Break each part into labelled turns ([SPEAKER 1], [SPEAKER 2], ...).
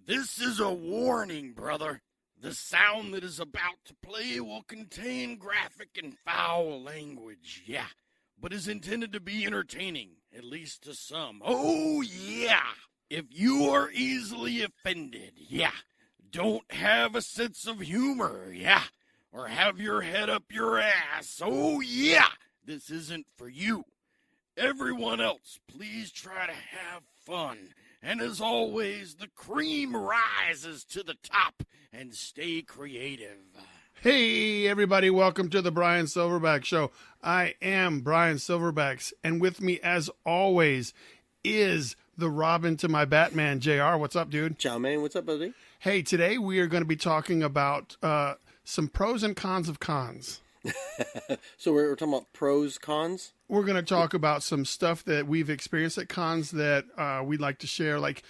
[SPEAKER 1] This is a warning, brother. The sound that is about to play will contain graphic and foul language, yeah, but is intended to be entertaining, at least to some. Oh, yeah. If you are easily offended, yeah, don't have a sense of humor, yeah, or have your head up your ass, oh, yeah, this isn't for you. Everyone else, please try to have fun. And as always, the cream rises to the top and stay creative.
[SPEAKER 2] Hey, everybody. Welcome to the Bryan SilverBax Show. I am Bryan SilverBax, and with me, as always, is the Robin to my Batman, JR. What's up, dude?
[SPEAKER 3] Ciao, man. What's up, buddy?
[SPEAKER 2] Hey, today we are going to be talking about some pros and cons of cons.
[SPEAKER 3] So we're talking about pros, cons?
[SPEAKER 2] We're going to talk about some stuff that we've experienced at cons that we'd like to share, like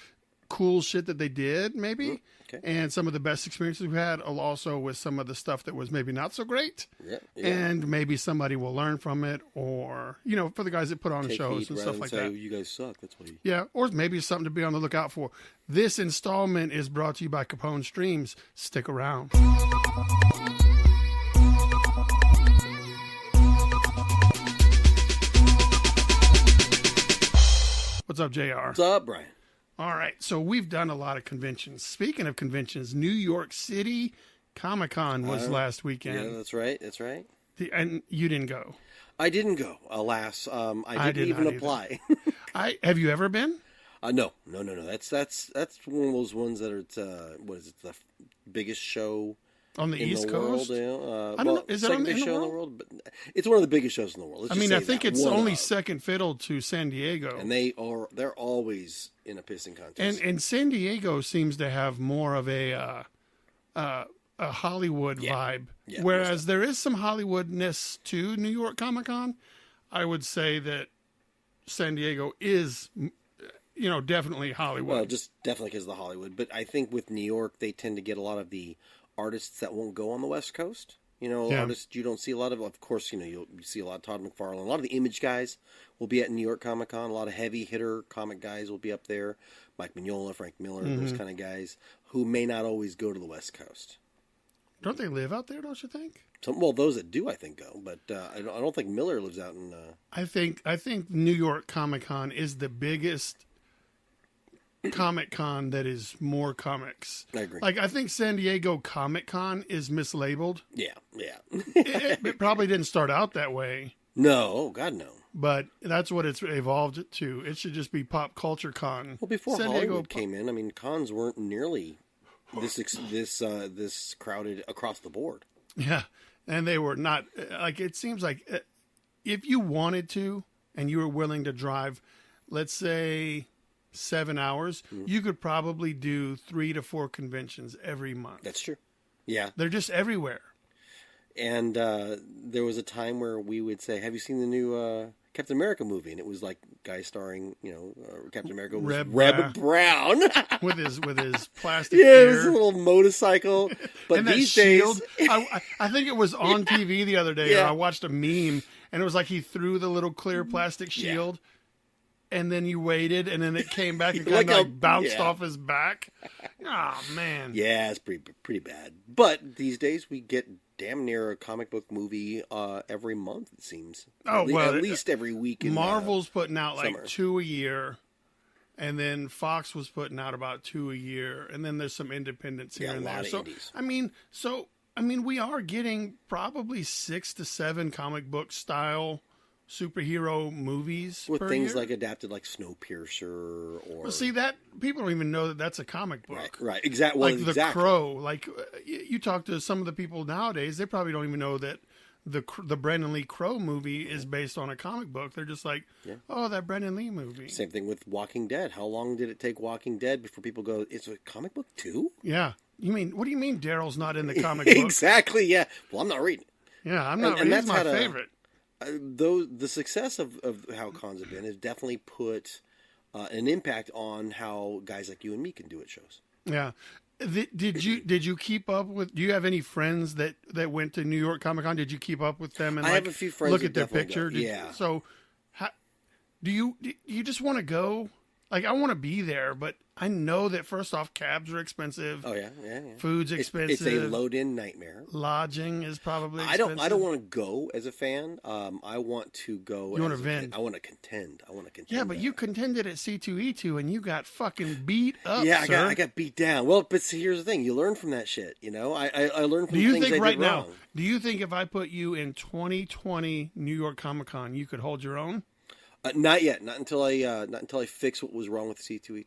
[SPEAKER 2] cool shit that they did, maybe,
[SPEAKER 3] Okay.
[SPEAKER 2] and some of the best experiences we've had, also with some of the stuff that was maybe not so great,
[SPEAKER 3] Yeah.
[SPEAKER 2] and maybe somebody will learn from it, or, you know, for the guys that put on
[SPEAKER 3] Take
[SPEAKER 2] shows
[SPEAKER 3] heed
[SPEAKER 2] and
[SPEAKER 3] rather
[SPEAKER 2] stuff
[SPEAKER 3] than
[SPEAKER 2] like
[SPEAKER 3] say,
[SPEAKER 2] that.
[SPEAKER 3] You guys suck. That's why you...
[SPEAKER 2] Yeah, or maybe something to be on the lookout for. This installment is brought to you by Capone Streams. Stick around. What's up, JR?
[SPEAKER 3] What's up, Brian?
[SPEAKER 2] All right, so we've done a lot of conventions. Speaking of conventions, New York City Comic-Con was last weekend.
[SPEAKER 3] Yeah, that's right. That's right.
[SPEAKER 2] And you didn't go.
[SPEAKER 3] I didn't go, alas. I didn't even apply.
[SPEAKER 2] Have you ever been?
[SPEAKER 3] No. That's one of those ones that are, what is it, the biggest show
[SPEAKER 2] On the
[SPEAKER 3] in
[SPEAKER 2] East
[SPEAKER 3] the
[SPEAKER 2] Coast?
[SPEAKER 3] world? You know?
[SPEAKER 2] I don't know. Is it
[SPEAKER 3] second
[SPEAKER 2] in
[SPEAKER 3] biggest
[SPEAKER 2] the
[SPEAKER 3] show
[SPEAKER 2] world?
[SPEAKER 3] in the world? But it's one of the biggest shows in the world. Let's
[SPEAKER 2] I
[SPEAKER 3] just
[SPEAKER 2] mean, I
[SPEAKER 3] say
[SPEAKER 2] think
[SPEAKER 3] that.
[SPEAKER 2] it's
[SPEAKER 3] One
[SPEAKER 2] only
[SPEAKER 3] of.
[SPEAKER 2] second fiddle to San Diego.
[SPEAKER 3] And they're always in a pissing contest.
[SPEAKER 2] And San Diego seems to have more of a Hollywood vibe,
[SPEAKER 3] Yeah,
[SPEAKER 2] whereas there is some Hollywoodness to New York Comic Con. I would say that San Diego is, you know, definitely Hollywood.
[SPEAKER 3] Well, just definitely because of the Hollywood. But I think with New York, they tend to get a lot of the artists that won't go on the West Coast. You know,
[SPEAKER 2] Yeah.
[SPEAKER 3] artists you don't see a lot of. Of course, you know, you see a lot of Todd McFarlane. A lot of the Image guys will be at New York Comic Con. A lot of heavy hitter comic guys will be up there. Mike Mignola, Frank Miller, those kind of guys who may not always go to the West Coast.
[SPEAKER 2] Don't they live out there, don't you think?
[SPEAKER 3] Well, those that do, I think, go. But I don't think Miller lives out in...
[SPEAKER 2] I think New York Comic Con is the biggest Comic Con that is more comics.
[SPEAKER 3] I agree.
[SPEAKER 2] Like, I think San Diego Comic Con is mislabeled.
[SPEAKER 3] Yeah.
[SPEAKER 2] It probably didn't start out that way,
[SPEAKER 3] No, oh, God, no.
[SPEAKER 2] but that's what it's evolved to. It should just be Pop Culture Con.
[SPEAKER 3] Well, before
[SPEAKER 2] San
[SPEAKER 3] Hollywood
[SPEAKER 2] Diego
[SPEAKER 3] came in, I mean, cons weren't nearly this crowded across the board.
[SPEAKER 2] Yeah, and they were not, like, it seems like if you wanted to and you were willing to drive, let's say 7 hours, you could probably do 3 to 4 conventions every month.
[SPEAKER 3] That's true. Yeah.
[SPEAKER 2] They're just everywhere.
[SPEAKER 3] And there was a time where we would say, "Have you seen the new Captain America movie?" And it was like guy starring, you know, Captain America was Reb Brown
[SPEAKER 2] with his plastic
[SPEAKER 3] yeah, it was
[SPEAKER 2] ear.
[SPEAKER 3] a little motorcycle. But
[SPEAKER 2] And that
[SPEAKER 3] these
[SPEAKER 2] shield.
[SPEAKER 3] days,
[SPEAKER 2] I think it was on TV the other day.
[SPEAKER 3] Yeah.
[SPEAKER 2] Or I watched a meme, and it was like he threw the little clear plastic shield, and then you waited, and then it came back and kind of like bounced off his back. Oh man.
[SPEAKER 3] yeah, it's pretty bad. But these days we get damn near a comic book movie every month. It seems.
[SPEAKER 2] Oh, well,
[SPEAKER 3] at least every week.
[SPEAKER 2] Marvel's putting out like
[SPEAKER 3] summer.
[SPEAKER 2] 2 a year, and then Fox was putting out about 2 a year, and then there's some independents here
[SPEAKER 3] Yeah, a
[SPEAKER 2] and
[SPEAKER 3] lot
[SPEAKER 2] there.
[SPEAKER 3] of
[SPEAKER 2] So
[SPEAKER 3] indies.
[SPEAKER 2] I mean, we are getting probably 6 to 7 comic book style superhero movies
[SPEAKER 3] with
[SPEAKER 2] per
[SPEAKER 3] things
[SPEAKER 2] year.
[SPEAKER 3] like adapted, like Snowpiercer, or
[SPEAKER 2] Well, see that people don't even know that that's a comic book.
[SPEAKER 3] right, exactly. Well,
[SPEAKER 2] Like The
[SPEAKER 3] exactly.
[SPEAKER 2] Crow. Like you talk to some of the people nowadays, they probably don't even know that the Brendan Lee Crow movie is based on a comic book. They're just like, oh, that Brendan Lee movie.
[SPEAKER 3] Same thing with Walking Dead. How long did it take Walking Dead before people go, "It's a comic book too"?
[SPEAKER 2] Yeah. What do you mean Daryl's not in the comic book?
[SPEAKER 3] Exactly. Yeah. Well, I'm not reading it.
[SPEAKER 2] Yeah, I'm not.
[SPEAKER 3] And
[SPEAKER 2] He's
[SPEAKER 3] that's
[SPEAKER 2] my
[SPEAKER 3] had
[SPEAKER 2] favorite.
[SPEAKER 3] Though the success of how cons have been has definitely put an impact on how guys like you and me can do at shows.
[SPEAKER 2] Yeah. Did you keep up with? Do you have any friends that went to New York Comic Con? Did you keep up with them and
[SPEAKER 3] I have a few friends
[SPEAKER 2] look
[SPEAKER 3] that
[SPEAKER 2] at their
[SPEAKER 3] definitely
[SPEAKER 2] picture?
[SPEAKER 3] go. Yeah.
[SPEAKER 2] So, do you just want to go Like, I want to be there, but I know that first off, cabs are expensive.
[SPEAKER 3] Oh yeah.
[SPEAKER 2] Food's expensive.
[SPEAKER 3] It's a load-in nightmare.
[SPEAKER 2] Lodging is probably expensive.
[SPEAKER 3] I don't want to go as a fan. I want to go.
[SPEAKER 2] You want to vend.
[SPEAKER 3] I want to contend.
[SPEAKER 2] Yeah, but you contended at C2E2 and you got fucking beat up.
[SPEAKER 3] Yeah,
[SPEAKER 2] sir.
[SPEAKER 3] I got beat down. Well, but see, here's the thing: you learn from that shit. You know, I learned from.
[SPEAKER 2] Do you
[SPEAKER 3] things
[SPEAKER 2] think
[SPEAKER 3] I
[SPEAKER 2] right
[SPEAKER 3] did
[SPEAKER 2] now?
[SPEAKER 3] wrong.
[SPEAKER 2] Do you think if I put you in 2020 New York Comic Con, you could hold your own?
[SPEAKER 3] Not yet. Not until I fix what was wrong with C2E2.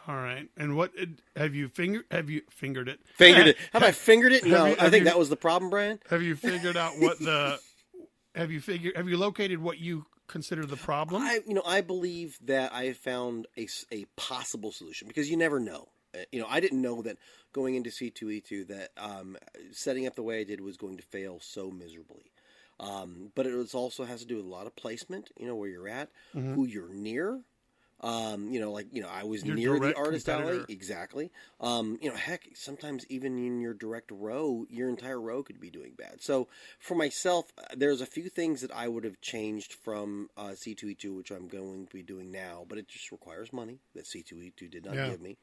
[SPEAKER 2] All right. And what have you fingered? Have you fingered it?
[SPEAKER 3] Fingered it. Have I fingered it? No,
[SPEAKER 2] have
[SPEAKER 3] I think
[SPEAKER 2] you-
[SPEAKER 3] that was the problem, Brian.
[SPEAKER 2] Have you figured out what the? Have you located what you consider the problem?
[SPEAKER 3] I believe that I found a possible solution because you never know. I didn't know that going into C2E2 that setting up the way I did was going to fail so miserably. But it also has to do with a lot of placement, where you're at, who you're near. I was
[SPEAKER 2] Your
[SPEAKER 3] near the
[SPEAKER 2] direct
[SPEAKER 3] artist
[SPEAKER 2] competitor.
[SPEAKER 3] alley. Exactly. Heck, sometimes even in your direct row, your entire row could be doing bad. So for myself, there's a few things that I would have changed from C2E2, which I'm going to be doing now, but it just requires money that C2E2 did not give me.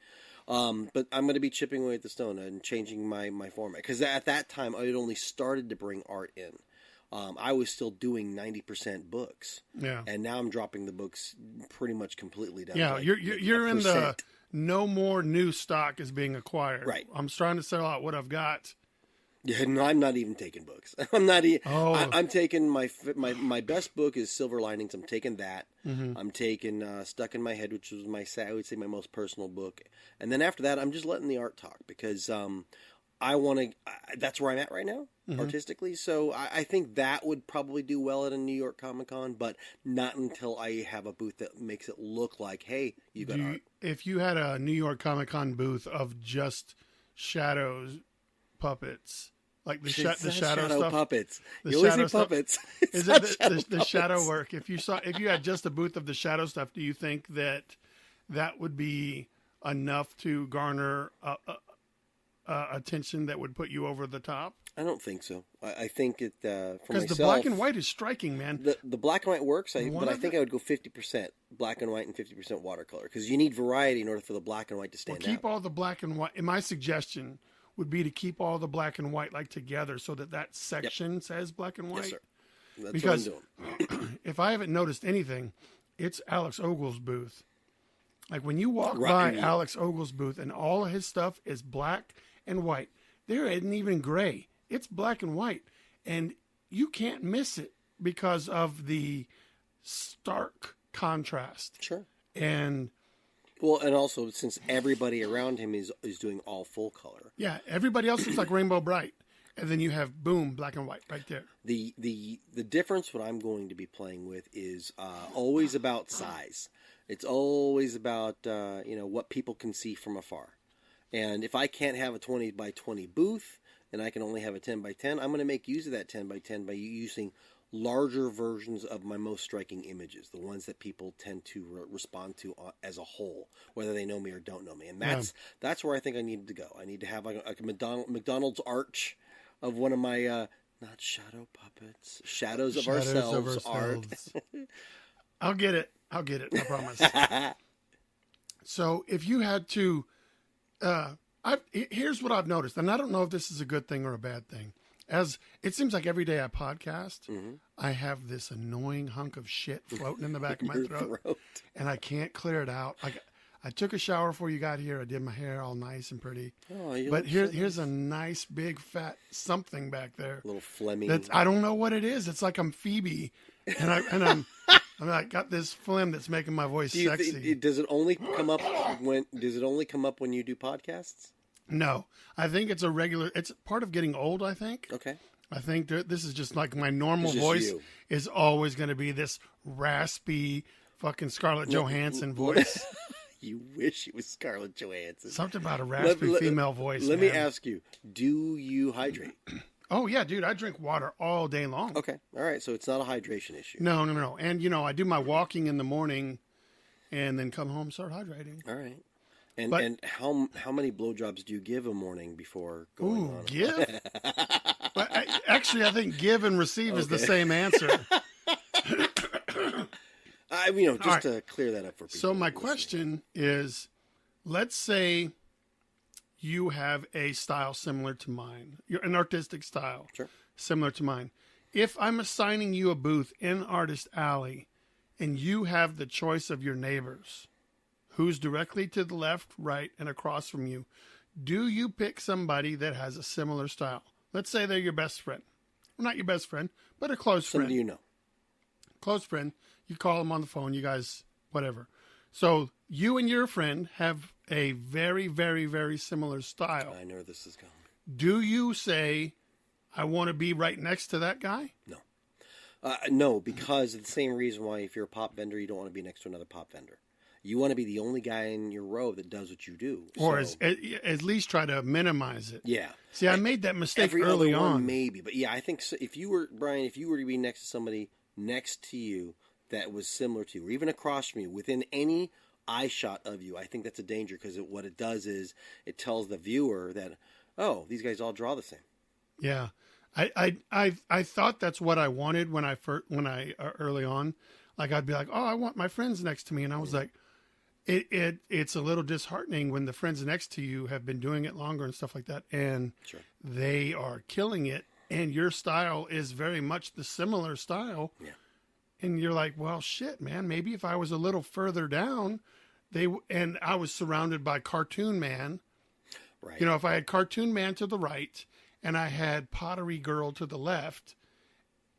[SPEAKER 3] But I'm going to be chipping away at the stone and changing my format. Because at that time, I had only started to bring art in. I was still doing 90% books.
[SPEAKER 2] Yeah.
[SPEAKER 3] And now I'm dropping the books pretty much completely down.
[SPEAKER 2] Yeah,
[SPEAKER 3] to like
[SPEAKER 2] you're in the
[SPEAKER 3] 1%.
[SPEAKER 2] no more new stock is being acquired.
[SPEAKER 3] Right.
[SPEAKER 2] I'm trying to sell out what I've got.
[SPEAKER 3] Yeah, no, I'm not even taking books. I'm not.
[SPEAKER 2] Oh.
[SPEAKER 3] I'm taking my best book is Silver Linings. I'm taking that. I'm taking Stuck in My Head, which was I would say my most personal book. And then after that, I'm just letting the art talk because I want to. That's where I'm at right now, artistically. So I think that would probably do well at a New York Comic Con, but not until I have a booth that makes it look like, hey, you got art.
[SPEAKER 2] If you had a New York Comic Con booth of just shadows, puppets, like the shadow stuff,
[SPEAKER 3] puppets.
[SPEAKER 2] the
[SPEAKER 3] You always
[SPEAKER 2] shadow
[SPEAKER 3] say
[SPEAKER 2] stuff.
[SPEAKER 3] puppets.
[SPEAKER 2] Is
[SPEAKER 3] It's
[SPEAKER 2] it
[SPEAKER 3] not
[SPEAKER 2] the shadow
[SPEAKER 3] puppets.
[SPEAKER 2] work? If you had just a booth of the shadow stuff, do you think that would be enough to garner attention that would put you over the top?
[SPEAKER 3] I don't think so. I think it for
[SPEAKER 2] Because
[SPEAKER 3] myself.
[SPEAKER 2] the black and white is striking, man.
[SPEAKER 3] The black and white works,
[SPEAKER 2] One
[SPEAKER 3] but I
[SPEAKER 2] of
[SPEAKER 3] think I would go 50% black and white and 50% watercolor because you need variety in order for the black and white to
[SPEAKER 2] Well,
[SPEAKER 3] stand
[SPEAKER 2] keep
[SPEAKER 3] out.
[SPEAKER 2] all the black and white. And my suggestion would be to keep all the black and white like together so that section says black and white.
[SPEAKER 3] Yes, sir. That's
[SPEAKER 2] Because
[SPEAKER 3] what I'm doing.
[SPEAKER 2] if I haven't noticed anything, it's Alex Ogle's booth. Like when you walk
[SPEAKER 3] Right.
[SPEAKER 2] by Alex Ogle's booth and all of his stuff is black and white, there isn't even gray. It's black and white. And you can't miss it because of the stark contrast.
[SPEAKER 3] Sure.
[SPEAKER 2] And
[SPEAKER 3] Well, and also since everybody around him is doing all full color,
[SPEAKER 2] yeah, everybody else looks like Rainbow Bright. And then you have boom, black and white right there.
[SPEAKER 3] the difference what I'm going to be playing with is always about size. It's always about what people can see from afar. And if I can't have a 20 by 20 booth and I can only have a 10 by 10, I'm going to make use of that 10 by 10 by using larger versions of my most striking images, the ones that people tend to respond to as a whole, whether they know me or don't know me. And that's where I think I need to go. I need to have like a McDonald's arch of one of my not shadow puppets, shadows of ourselves art.
[SPEAKER 2] I'll get it. I promise. So if you had to, here's what I've noticed, and I don't know if this is a good thing or a bad thing. As it seems like every day I podcast, I have this annoying hunk of shit floating in the back of my throat, and I can't clear it out. Like I took a shower before you got here. I did my hair all nice and pretty.
[SPEAKER 3] Oh,
[SPEAKER 2] but here's a nice big fat something back there.
[SPEAKER 3] A little phlegmy.
[SPEAKER 2] I don't know what it is. It's like I'm Phoebe, and I'm like got this phlegm that's making my voice sexy.
[SPEAKER 3] Does it only come up when you do podcasts?
[SPEAKER 2] No, I think it's a regular. It's part of getting old. I think.
[SPEAKER 3] Okay.
[SPEAKER 2] I think this is just like my normal
[SPEAKER 3] It's just
[SPEAKER 2] voice
[SPEAKER 3] you.
[SPEAKER 2] is always going to be this raspy fucking Scarlett Johansson voice.
[SPEAKER 3] You wish it was Scarlett Johansson.
[SPEAKER 2] Something about a raspy female voice.
[SPEAKER 3] Let me
[SPEAKER 2] man.
[SPEAKER 3] ask you: do you hydrate?
[SPEAKER 2] Oh yeah, dude, I drink water all day long.
[SPEAKER 3] Okay, all right. So it's not a hydration issue.
[SPEAKER 2] No. And I do my walking in the morning, and then come home and start hydrating.
[SPEAKER 3] All right. And how many blowjobs do you give a morning before going on?
[SPEAKER 2] Give? Well, actually, I think give and receive is the same answer.
[SPEAKER 3] Just to clear that up for people.
[SPEAKER 2] So my question is, let's say you have a style similar to mine, an artistic style similar to mine. If I'm assigning you a booth in Artist Alley and you have the choice of your neighbors, who's directly to the left, right, and across from you, do you pick somebody that has a similar style? Let's say they're your best friend. Well, not your best friend, but a close friend.
[SPEAKER 3] Somebody you know.
[SPEAKER 2] Close friend. You call them on the phone, you guys, whatever. So you and your friend have a very, very, very similar style.
[SPEAKER 3] I know where this is going.
[SPEAKER 2] Do you say, I want to be right next to that guy?
[SPEAKER 3] No. No, because of the same reason why if you're a pop vendor, you don't want to be next to another pop vendor. You want to be the only guy in your row that does what you do.
[SPEAKER 2] Or at least try to minimize it.
[SPEAKER 3] Yeah.
[SPEAKER 2] See, I made that mistake
[SPEAKER 3] every
[SPEAKER 2] early
[SPEAKER 3] other one,
[SPEAKER 2] on.
[SPEAKER 3] maybe. But yeah, I think so. If you were, Brian, if you were to be next to somebody next to you that was similar to you, or even across from you, within any eye shot of you, I think that's a danger, because what it does is it tells the viewer that, oh, these guys all draw the same.
[SPEAKER 2] Yeah. I thought that's what I wanted when I early on. Like, I'd be like, oh, I want my friends next to me. And I was like, it's a little disheartening when the friends next to you have been doing it longer and stuff like that. And they are killing it. And your style is very much the similar style. Yeah. And you're like, well, shit, man, maybe if I was a little further down, and I was surrounded by Cartoon Man. Right. If I had Cartoon Man to the right and I had Pottery Girl to the left,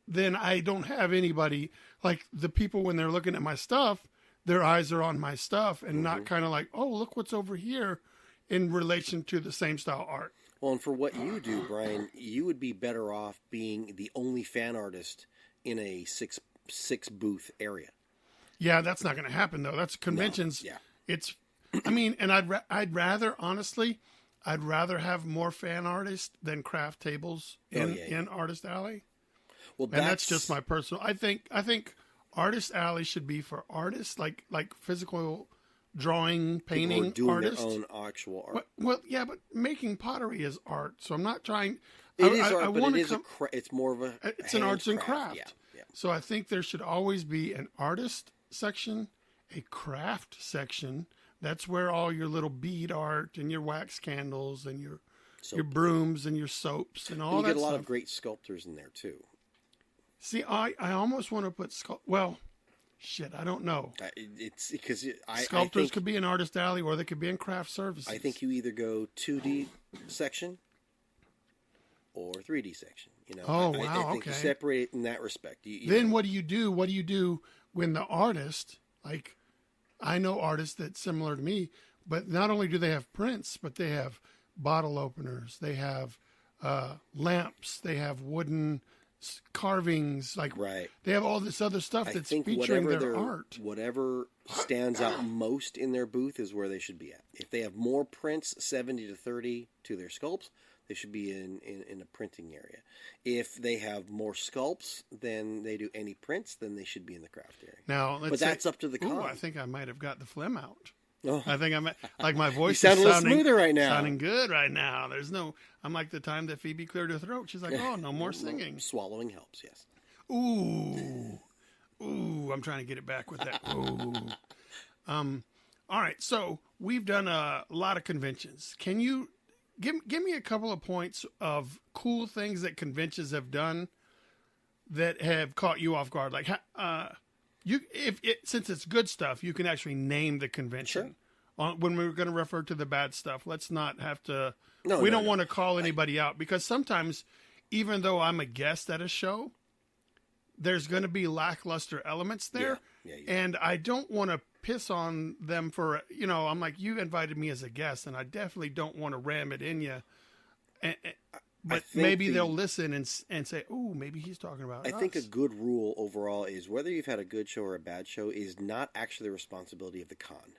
[SPEAKER 2] then I don't have anybody, like the people when they're looking at my stuff, their eyes are on my stuff and not kind of like, oh, look what's over here in relation to the same style art.
[SPEAKER 3] Well, and for what you do, Brian, you would be better off being the only fan artist in a six booth area.
[SPEAKER 2] Yeah, that's not going to happen though. That's conventions. No, yeah. And I'd rather, honestly, I'd rather have more fan artists than craft tables in Artist Alley. Well, that's just my personal. I think Artist Alley should be for artists, like physical drawing, painting
[SPEAKER 3] doing
[SPEAKER 2] artists.
[SPEAKER 3] Their own actual art.
[SPEAKER 2] Well, yeah, but making pottery is art, so I'm not trying.
[SPEAKER 3] It is art, but it's more of a.
[SPEAKER 2] It's an arts and craft.
[SPEAKER 3] Yeah.
[SPEAKER 2] So I think there should always be an artist section, a craft section. That's where all your little bead art and your wax candles and your brooms and your soaps and all that stuff. You get a lot
[SPEAKER 3] of great sculptors in there too.
[SPEAKER 2] See, I almost want to put well, shit, I don't know.
[SPEAKER 3] It's because
[SPEAKER 2] sculptors could be in Artist Alley or they could be in craft services.
[SPEAKER 3] I think you either go 2D section or 3D section.
[SPEAKER 2] Oh, wow,
[SPEAKER 3] I think you separate it in that respect.
[SPEAKER 2] Then what do you do? What do you do when the artist, like, I know artists that's similar to me, but not only do they have prints, but they have bottle openers, they have lamps, they have wooden carvings, they have all this other stuff that's featuring their art.
[SPEAKER 3] Whatever stands out most in their booth is where they should be at. If they have more prints, 70 to 30 to their sculpts, they should be in a printing area. If they have more sculpts than they do any prints, then they should be in the craft area.
[SPEAKER 2] Now,
[SPEAKER 3] that's up to the con.
[SPEAKER 2] I think I might have got the phlegm out. Oh. I think my voice
[SPEAKER 3] you
[SPEAKER 2] is
[SPEAKER 3] sounding a little smoother right now.
[SPEAKER 2] Sounding good right now. I'm like the time that Phoebe cleared her throat. She's like, oh, no more singing.
[SPEAKER 3] Swallowing helps, yes.
[SPEAKER 2] Ooh, I'm trying to get it back with that. Ooh. All right, so we've done a lot of conventions. Can you give me a couple of points of cool things that conventions have done that have caught you off guard? Like, since it's good stuff, you can actually name the convention. Sure. When we're going to refer to the bad stuff, let's not have to. We don't want to call anybody out, because sometimes, even though I'm a guest at a show, there's going to be lackluster elements there, and I don't want to piss on them for. I'm like, you invited me as a guest, and I definitely don't want to ram it in you. But maybe they'll listen and say, "Oh, maybe he's talking about us."
[SPEAKER 3] I think a good rule overall is whether you've had a good show or a bad show is not actually the responsibility of the con,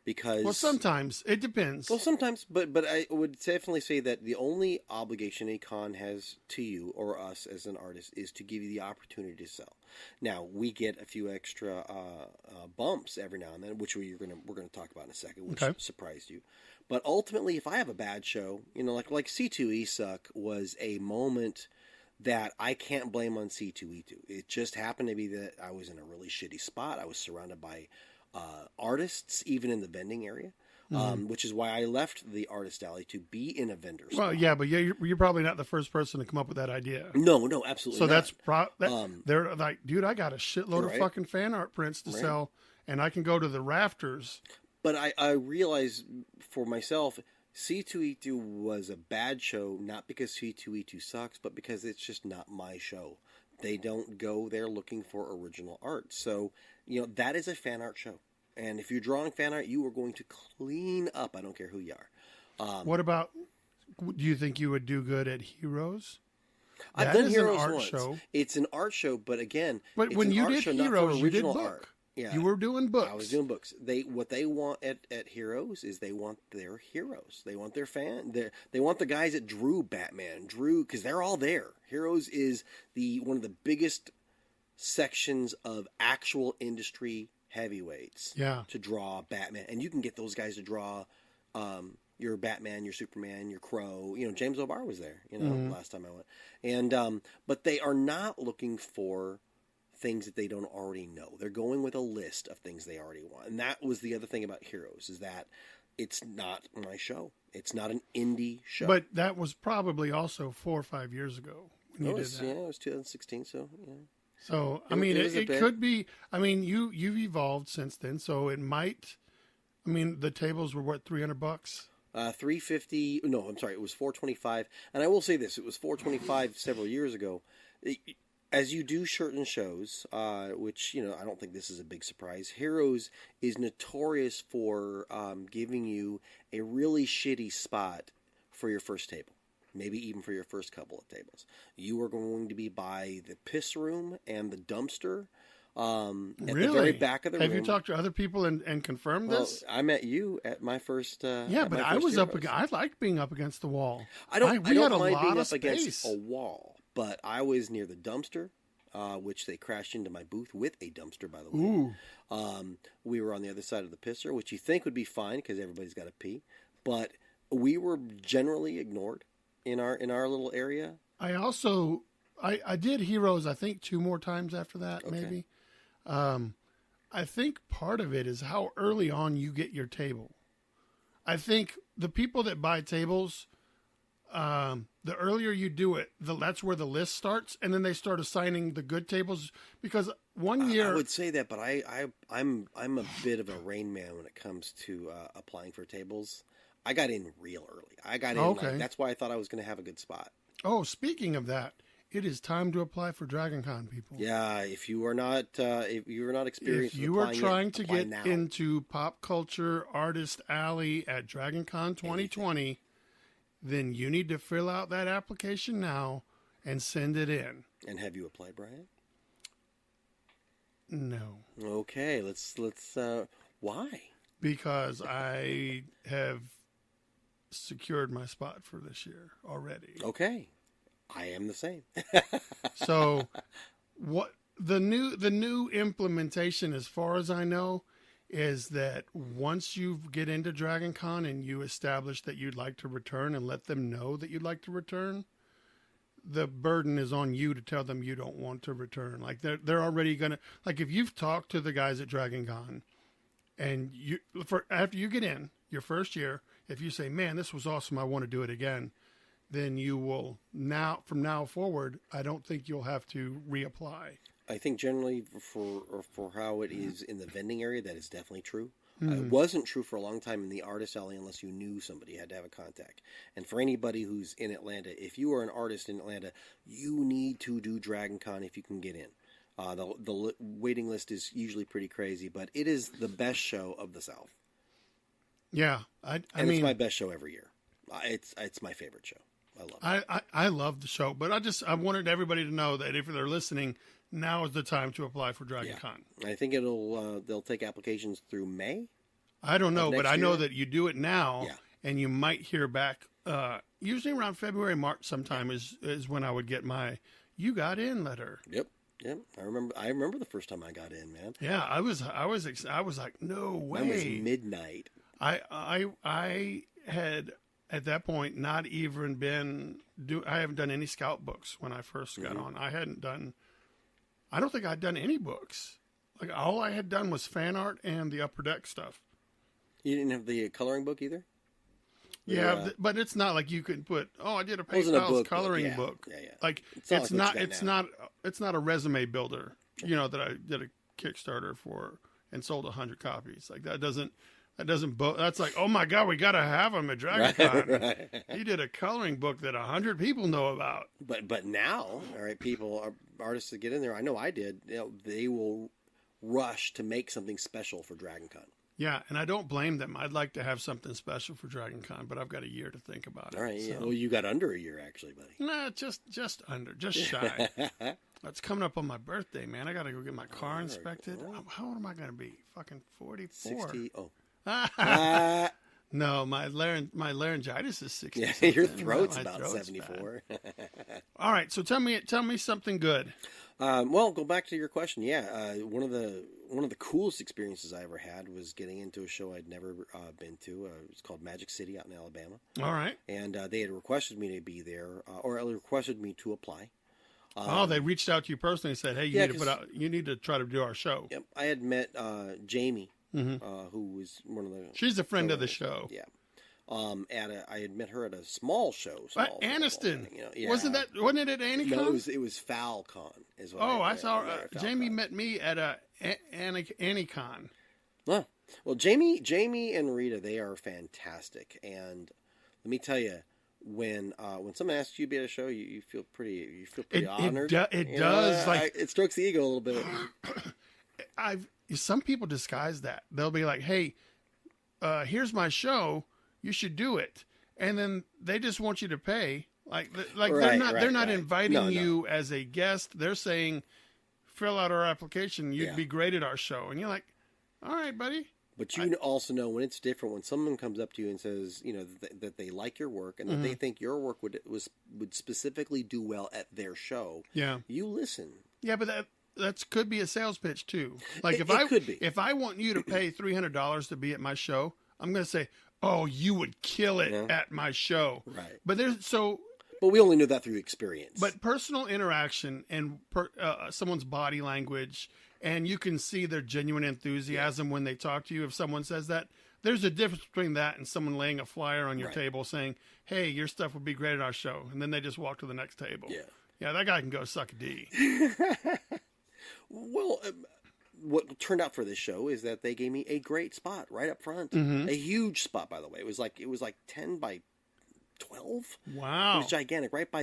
[SPEAKER 3] because
[SPEAKER 2] sometimes it depends.
[SPEAKER 3] Well, sometimes, but I would definitely say that the only obligation a con has to you or us as an artist is to give you the opportunity to sell. Now, we get a few extra bumps every now and then, which we're going to talk about in a second, which surprised you. But ultimately, if I have a bad show, like C2E Suck was a moment that I can't blame on C2E2. It just happened to be that I was in a really shitty spot. I was surrounded by artists, even in the vending area, which is why I left the artist alley to be in a vendor spot.
[SPEAKER 2] Well, yeah, but you're probably not the first person to come up with that idea.
[SPEAKER 3] No, absolutely
[SPEAKER 2] So
[SPEAKER 3] not.
[SPEAKER 2] they're like, dude, I got a shitload of
[SPEAKER 3] Right.
[SPEAKER 2] fucking fan art prints to sell, and I can go to the rafters.
[SPEAKER 3] But I realized for myself, C2E2 was a bad show, not because C2E2 sucks, but because it's just not my show. They don't go there looking for original art. So, that is a fan art show. And if you're drawing fan art, you are going to clean up. I don't care who you are.
[SPEAKER 2] What about, do you think you would do good at Heroes?
[SPEAKER 3] I've
[SPEAKER 2] That
[SPEAKER 3] done
[SPEAKER 2] is
[SPEAKER 3] Heroes
[SPEAKER 2] an art
[SPEAKER 3] once.
[SPEAKER 2] show.
[SPEAKER 3] It's an art show, but again,
[SPEAKER 2] But
[SPEAKER 3] it's
[SPEAKER 2] when
[SPEAKER 3] an
[SPEAKER 2] you
[SPEAKER 3] art
[SPEAKER 2] did
[SPEAKER 3] show, not for
[SPEAKER 2] Heroes, you did
[SPEAKER 3] original
[SPEAKER 2] book.
[SPEAKER 3] art. Yeah.
[SPEAKER 2] You were doing books.
[SPEAKER 3] I was doing books. What they want at Heroes is they want their heroes. They want their they want the guys that drew Batman, because they're all there. Heroes is one of the biggest sections of actual industry heavyweights.
[SPEAKER 2] Yeah.
[SPEAKER 3] To draw Batman, and you can get those guys to draw your Batman, your Superman, your Crow. James O'Barr was there. Last time I went, and but they are not looking for things that they don't already know. They're going with a list of things they already want. And that was the other thing about Heroes, is that it's not my show. It's not an indie show.
[SPEAKER 2] But that was probably also 4 or 5 years ago when you did that.
[SPEAKER 3] Yeah, it was 2016, so yeah.
[SPEAKER 2] So,
[SPEAKER 3] It
[SPEAKER 2] could be, you've evolved since then, so it might, the tables were what, $300?
[SPEAKER 3] $350. No, I'm sorry, it was $425. And I will say this, it was $425 several years ago. As you do certain shows, which, I don't think this is a big surprise, Heroes is notorious for giving you a really shitty spot for your first table. Maybe even for your first couple of tables. You are going to be by the piss room and the dumpster at the very back of the room.
[SPEAKER 2] Have you talked to other people and confirmed this?
[SPEAKER 3] I met you at my first
[SPEAKER 2] yeah, but I was I liked being up against the wall.
[SPEAKER 3] I don't mind being up
[SPEAKER 2] space.
[SPEAKER 3] against a wall, but I was near the dumpster, which they crashed into my booth with a dumpster, by the way.
[SPEAKER 2] Ooh.
[SPEAKER 3] We were on the other side of the pisser, which you think would be fine because everybody's got to pee, but we were generally ignored in our little area.
[SPEAKER 2] I also I did Heroes, I think 2 more times after that,
[SPEAKER 3] Okay.
[SPEAKER 2] maybe. I think part of it is how early on you get your table. I think the people that buy tables, the earlier you do it, that's where the list starts, and then they start assigning the good tables. Because one year,
[SPEAKER 3] I would say that, but I'm a bit of a rain man when it comes to applying for tables. I got in real early. I got in.
[SPEAKER 2] Okay.
[SPEAKER 3] That's why I thought I was going to have a good spot.
[SPEAKER 2] Oh, speaking of that, it is time to apply for Dragon Con, people.
[SPEAKER 3] Yeah, if you are not experienced,
[SPEAKER 2] If you are trying to get
[SPEAKER 3] now.
[SPEAKER 2] into Pop Culture Artist Alley at Dragon Con 2020, then you need to fill out that application now and send it in.
[SPEAKER 3] And have you applied, Brian?
[SPEAKER 2] No.
[SPEAKER 3] Okay, let's. Why?
[SPEAKER 2] Because I have secured my spot for this year already.
[SPEAKER 3] Okay, I am the same.
[SPEAKER 2] So, what the new implementation, as far as I know, is that once you get into Dragon Con and you establish that you'd like to return and let them know that you'd like to return, the burden is on you to tell them you don't want to return. Like they're already gonna, like, if you've talked to the guys at Dragon Con and after you get in your first year, if you say, "Man, this was awesome, I want to do it again," then you will from now forward, I don't think you'll have to reapply.
[SPEAKER 3] I think generally for how it is in the vending area, that is definitely true. It wasn't true for a long time in the artist alley unless you knew somebody. You had to have a contact. And for anybody who's in Atlanta, if you are an artist in Atlanta, you need to do Dragon Con if you can get in. The waiting list is usually pretty crazy, but it is the best show of the South.
[SPEAKER 2] Yeah, I mean,
[SPEAKER 3] it's my best show every year. It's my favorite show. I love it.
[SPEAKER 2] I love the show, but I wanted everybody to know that if they're listening, now is the time to apply for Dragon Con.
[SPEAKER 3] I think they'll take applications through May.
[SPEAKER 2] I don't know, but I know
[SPEAKER 3] year?
[SPEAKER 2] that you do it now,
[SPEAKER 3] Yeah.
[SPEAKER 2] and you might hear back. Usually around February, March, sometime is when I would get my "you got in" letter.
[SPEAKER 3] Yep. I remember the first time I got in, man.
[SPEAKER 2] Yeah, I was like, no way.
[SPEAKER 3] Mine was midnight.
[SPEAKER 2] I had at that point not even been I haven't done any scout books when I first got on. I don't think I'd done any books. Like all I had done was fan art and the Upper Deck stuff.
[SPEAKER 3] You didn't have the coloring book either?
[SPEAKER 2] Yeah, but it's not like you could put, I did a
[SPEAKER 3] wasn't a
[SPEAKER 2] Pastels
[SPEAKER 3] book,
[SPEAKER 2] coloring
[SPEAKER 3] yeah.
[SPEAKER 2] book.
[SPEAKER 3] Yeah.
[SPEAKER 2] Like
[SPEAKER 3] It's not like what
[SPEAKER 2] it's not a resume builder, that I did a Kickstarter for and sold 100 copies. Like that's like, oh my God, we got to have him at DragonCon.
[SPEAKER 3] Right.
[SPEAKER 2] He did a coloring book that 100 people know about.
[SPEAKER 3] But now, all right, artists that get in there, I know I did, they will rush to make something special for DragonCon.
[SPEAKER 2] Yeah, and I don't blame them. I'd like to have something special for DragonCon, but I've got a year to think about it.
[SPEAKER 3] All right, yeah.
[SPEAKER 2] So.
[SPEAKER 3] Well, you got under a year, actually, buddy.
[SPEAKER 2] Nah, just shy. That's coming up on my birthday, man. I got to go get my car inspected. How old am I going to be? Fucking 44.
[SPEAKER 3] 60. Oh.
[SPEAKER 2] No, my laryngitis is 60.
[SPEAKER 3] Yeah, your throat's about 74.
[SPEAKER 2] All right, so tell me something good.
[SPEAKER 3] Well, go back to your question. Yeah, one of the coolest experiences I ever had was getting into a show I'd never been to. It's called Magic City out in Alabama.
[SPEAKER 2] All right.
[SPEAKER 3] And they had requested me to be there, or requested me to apply.
[SPEAKER 2] They reached out to you personally and said, "Hey, you need to try to do our show."
[SPEAKER 3] Yep, I had met Jamie, who was one of the.
[SPEAKER 2] She's a friend of the show.
[SPEAKER 3] Yeah. I had met her at a small show.
[SPEAKER 2] Aniston.
[SPEAKER 3] Yeah.
[SPEAKER 2] Wasn't it at Anycon?
[SPEAKER 3] No, it was FalCon.
[SPEAKER 2] I saw Jamie met me at Anycon.
[SPEAKER 3] Oh, well, Jamie and Rita, they are fantastic. And let me tell you, when someone asks you to be at a show, you feel pretty honored.
[SPEAKER 2] It does.
[SPEAKER 3] It strokes the ego a little bit.
[SPEAKER 2] Some people disguise that. They'll be like, "Hey, here's my show. You should do it," and then they just want you to pay. They're not inviting you as a guest. They're saying, "Fill out our application. You'd be great at our show." And you're like, "All right, buddy."
[SPEAKER 3] But you also know when it's different when someone comes up to you and says, that they like your work and that they think your work would specifically do well at their show. Yeah, you listen.
[SPEAKER 2] Yeah, but that could be a sales pitch too. Like it
[SPEAKER 3] could be.
[SPEAKER 2] If I want you to pay $300 to be at my show, I'm going to say, "Oh, you would kill it at my show."
[SPEAKER 3] Right.
[SPEAKER 2] But
[SPEAKER 3] But we only know that through experience.
[SPEAKER 2] But personal interaction and someone's body language, and you can see their genuine enthusiasm when they talk to you. If someone says that, there's a difference between that and someone laying a flyer on your table saying, "Hey, your stuff would be great at our show," and then they just walk to the next table. Yeah, that guy can go suck a D.
[SPEAKER 3] Well, what turned out for this show is that they gave me a great spot right up front. A huge spot, by the way. It was like 10 by 12.
[SPEAKER 2] Wow.
[SPEAKER 3] It was gigantic, right by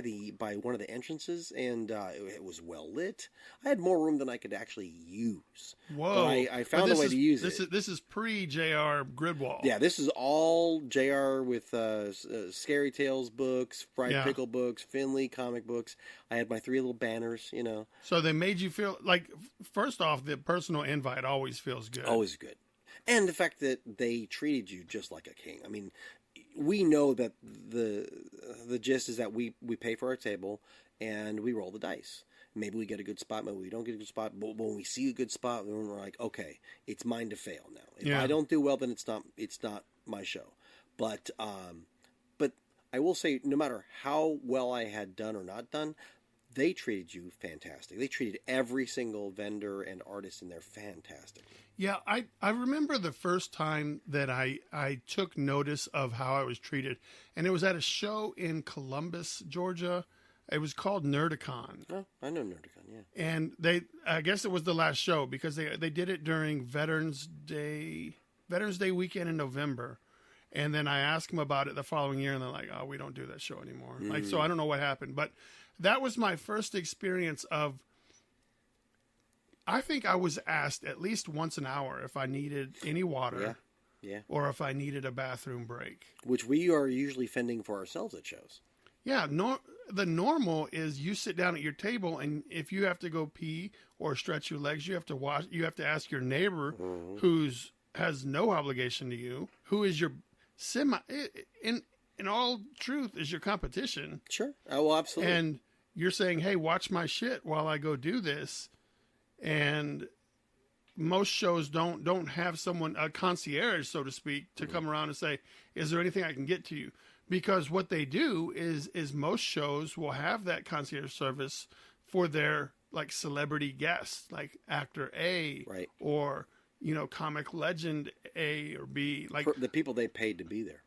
[SPEAKER 3] one of the entrances, and it was well lit. I had more room than I could actually use.
[SPEAKER 2] Whoa.
[SPEAKER 3] But I found a way to use
[SPEAKER 2] it. This is pre-JR grid wall.
[SPEAKER 3] Yeah, this is all JR with Scary Tales books, Fried Pickle books, Finley comic books. I had my 3 little banners,
[SPEAKER 2] So they made you feel like, first off, the personal invite always feels good.
[SPEAKER 3] Always good. And the fact that they treated you just like a king. I mean, we know that the gist is that we pay for our table and we roll the dice. Maybe we get a good spot, maybe we don't get a good spot. But when we see a good spot, then we're like, okay, it's mine to fail now. If I don't do well, then it's not my show. But I will say, no matter how well I had done or not done, they treated you fantastic. They treated every single vendor and artist in there fantastic.
[SPEAKER 2] Yeah, I remember the first time that I took notice of how I was treated, and it was at a show in Columbus, Georgia. It was called Nerdicon.
[SPEAKER 3] Oh, I know Nerdicon, yeah.
[SPEAKER 2] And I guess it was the last show because they did it during Veterans Day weekend in November. And then I asked them about it the following year, and they're like, "Oh, we don't do that show anymore." So I don't know what happened, but that was my first experience of. I think I was asked at least once an hour if I needed any water, or if I needed a bathroom break.
[SPEAKER 3] Which we are usually fending for ourselves at shows.
[SPEAKER 2] Yeah, the normal is you sit down at your table, and if you have to go pee or stretch your legs, you have to wash. You have to ask your neighbor, who's has no obligation to you, who is your in all truth is your competition.
[SPEAKER 3] Sure. Oh, well, absolutely.
[SPEAKER 2] And you're saying, "Hey, watch my shit while I go do this." And most shows don't have someone, a concierge, so to speak, to come around and say, "Is there anything I can get to you?" Because what they do is most shows will have that concierge service for their like celebrity guests, like actor A,
[SPEAKER 3] Right.
[SPEAKER 2] or comic legend A or B, like
[SPEAKER 3] For the people they paid to be there.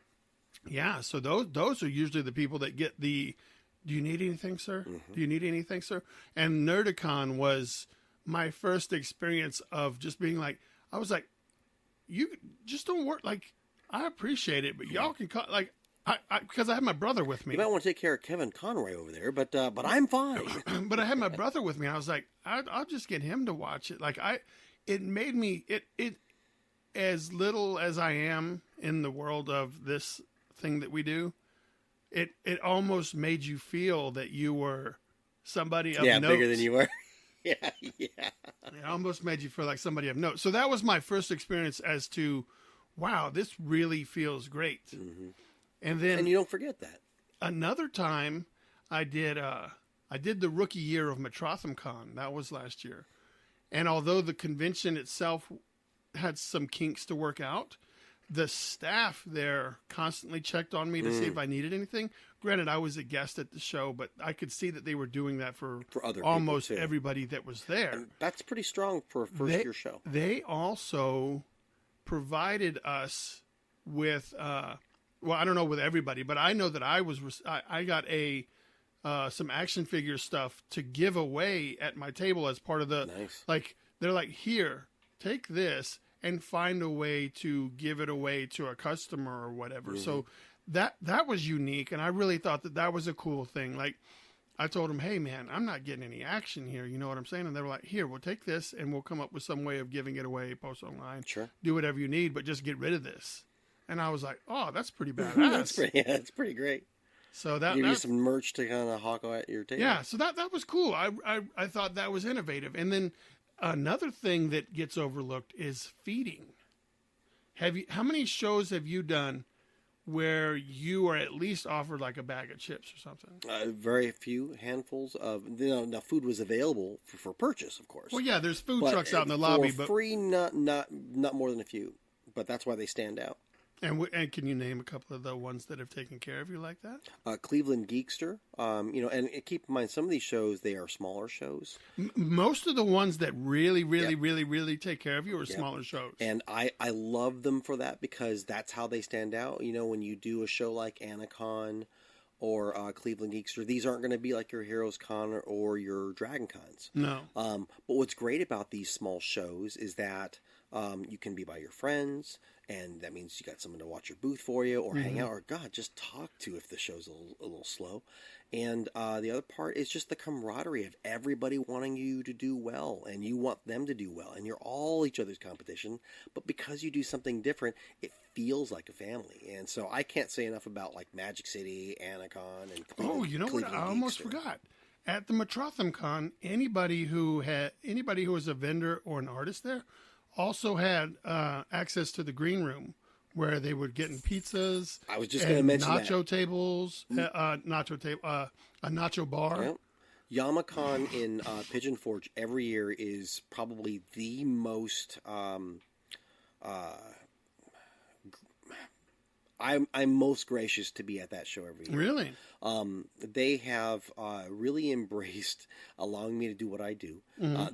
[SPEAKER 2] yeah. So those are usually the people that get the. Do you need anything, sir? Do you need anything, sir? And Nerdicon was my first experience of just being like, I was like, you just don't work. Like, I appreciate it, but y'all can call, like, because I had my brother with me.
[SPEAKER 3] You might want to take care of Kevin Conroy over there, but I'm fine.
[SPEAKER 2] But I had my brother with me. I was like, I'll just get him to watch it. Like, it made me, it as little as I am in the world of this thing that we do, it almost made you feel that you were somebody of note.
[SPEAKER 3] Bigger than you were. Yeah.
[SPEAKER 2] It almost made you feel like somebody of note. So that was my first experience as to, wow, this really feels great. And then,
[SPEAKER 3] And you don't forget that.
[SPEAKER 2] another time, I did the rookie year of MetrothemCon. That was last year, and although the convention itself had some kinks to work out, the staff there constantly checked on me to see if I needed anything. Granted, I was a guest at the show, but I could see that they were doing that for
[SPEAKER 3] other people,
[SPEAKER 2] almost
[SPEAKER 3] too.
[SPEAKER 2] everybody that was there.
[SPEAKER 3] And that's pretty strong for a first-year show.
[SPEAKER 2] They also provided us with, well, I don't know with everybody, but I know that I got some action figure stuff to give away at my table as part of the,
[SPEAKER 3] Nice.
[SPEAKER 2] like, they're like, here, take this and find a way to give it away to a customer or whatever. So that was unique, and I really thought that was a cool thing. Like, I told them, hey, man, I'm not getting any action here. You know what I'm saying? And they were like, here, we'll take this, and we'll come up with some way of giving it away, post online,
[SPEAKER 3] Sure.
[SPEAKER 2] do whatever you need, but just get rid of this. And I was like, oh, that's pretty badass.
[SPEAKER 3] That's pretty great.
[SPEAKER 2] So
[SPEAKER 3] Give you
[SPEAKER 2] that's
[SPEAKER 3] some merch to kind of hawk at your table.
[SPEAKER 2] yeah. So that was cool. I thought that was innovative. And then another thing that gets overlooked is feeding. How many shows have you done where you are at least offered like a bag of chips or something?
[SPEAKER 3] Very few handfuls of. Now, food was available for purchase, of course.
[SPEAKER 2] Well, yeah, there's food
[SPEAKER 3] But
[SPEAKER 2] trucks out in the lobby,
[SPEAKER 3] for
[SPEAKER 2] but
[SPEAKER 3] free, not more than a few. But that's why they stand out.
[SPEAKER 2] and can you name a couple of the ones that have taken care of you like that?
[SPEAKER 3] Cleveland Geekster, and keep in mind some of these shows, they are smaller shows,
[SPEAKER 2] Most of the ones that really take care of you are smaller shows.
[SPEAKER 3] and I love them for that because that's how they stand out. When you do a show like Anacon or Cleveland Geekster, these aren't going to be like your Heroes Con or your Dragon Cons.
[SPEAKER 2] No.
[SPEAKER 3] But what's great about these small shows is that you can be by your friends, and that means you got someone to watch your booth for you or hang out or, God, just talk to if the show's a little slow. And the other part is just the camaraderie of everybody wanting you to do well, and you want them to do well, and you're all each other's competition. But because you do something different, it feels like a family. And so I can't say enough about like Magic City, Anacon, and
[SPEAKER 2] Oh, you know what? I almost forgot. At the MetrothemCon, anybody who was a vendor or an artist there also had access to the green room where they would get in pizzas.
[SPEAKER 3] I was just going to mention
[SPEAKER 2] nacho tables, a nacho bar.
[SPEAKER 3] Yep. Yamacon in Pigeon Forge every year is probably the most. I'm most gracious to be at that show every year.
[SPEAKER 2] Really?
[SPEAKER 3] They have really embraced allowing me to do what I do.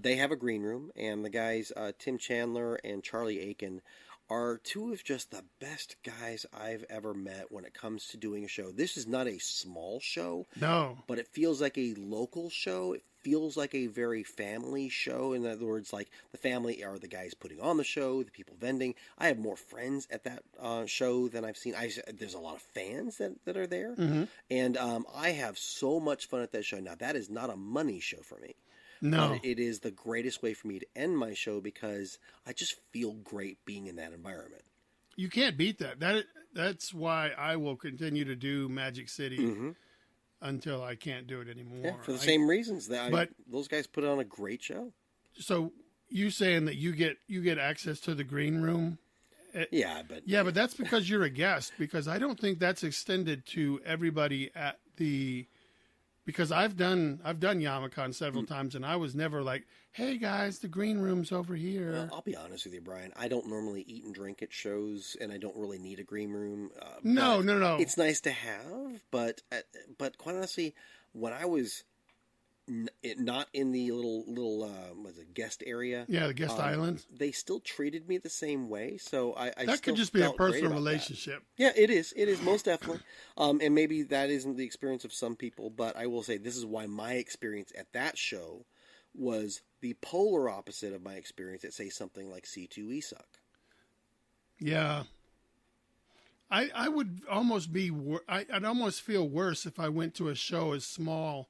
[SPEAKER 3] They have a green room, and the guys, Tim Chandler and Charlie Aiken, are two of just the best guys I've ever met when it comes to doing a show. This is not a small show.
[SPEAKER 2] No.
[SPEAKER 3] But it feels like a local show. It feels like a very family show. In other words, like the family are the guys putting on the show, the people vending. I have more friends at that show than I've seen. There's a lot of fans that are there. And I have so much fun at that show. Now, that is not a money show for me.
[SPEAKER 2] No.
[SPEAKER 3] But it is the greatest way for me to end my show because I just feel great being in that environment.
[SPEAKER 2] You can't beat that. That's why I will continue to do Magic City until I can't do it anymore.
[SPEAKER 3] Yeah, for the same reasons. Those guys put on a great show.
[SPEAKER 2] So you saying that you get access to the green room?
[SPEAKER 3] Yeah,
[SPEAKER 2] but that's because you're a guest. Because I don't think that's extended to everybody at the because I've done Yamacon several times, and I was never like, "Hey guys, the green room's over here."
[SPEAKER 3] Well, I'll be honest with you, Brian. I don't normally eat and drink at shows, and I don't really need a green room.
[SPEAKER 2] No.
[SPEAKER 3] It's nice to have, but quite honestly, when I was not in the little was it guest area?
[SPEAKER 2] Yeah, the guest island.
[SPEAKER 3] They still treated me the same way, so I
[SPEAKER 2] that
[SPEAKER 3] still
[SPEAKER 2] could just be a
[SPEAKER 3] felt great
[SPEAKER 2] personal
[SPEAKER 3] about
[SPEAKER 2] relationship.
[SPEAKER 3] that. Yeah, it is. It is most definitely, and maybe that isn't the experience of some people. But I will say this is why my experience at that show was the polar opposite of my experience at, say, something like C2E Suck.
[SPEAKER 2] Yeah. I would almost be I'd almost feel worse if I went to a show as small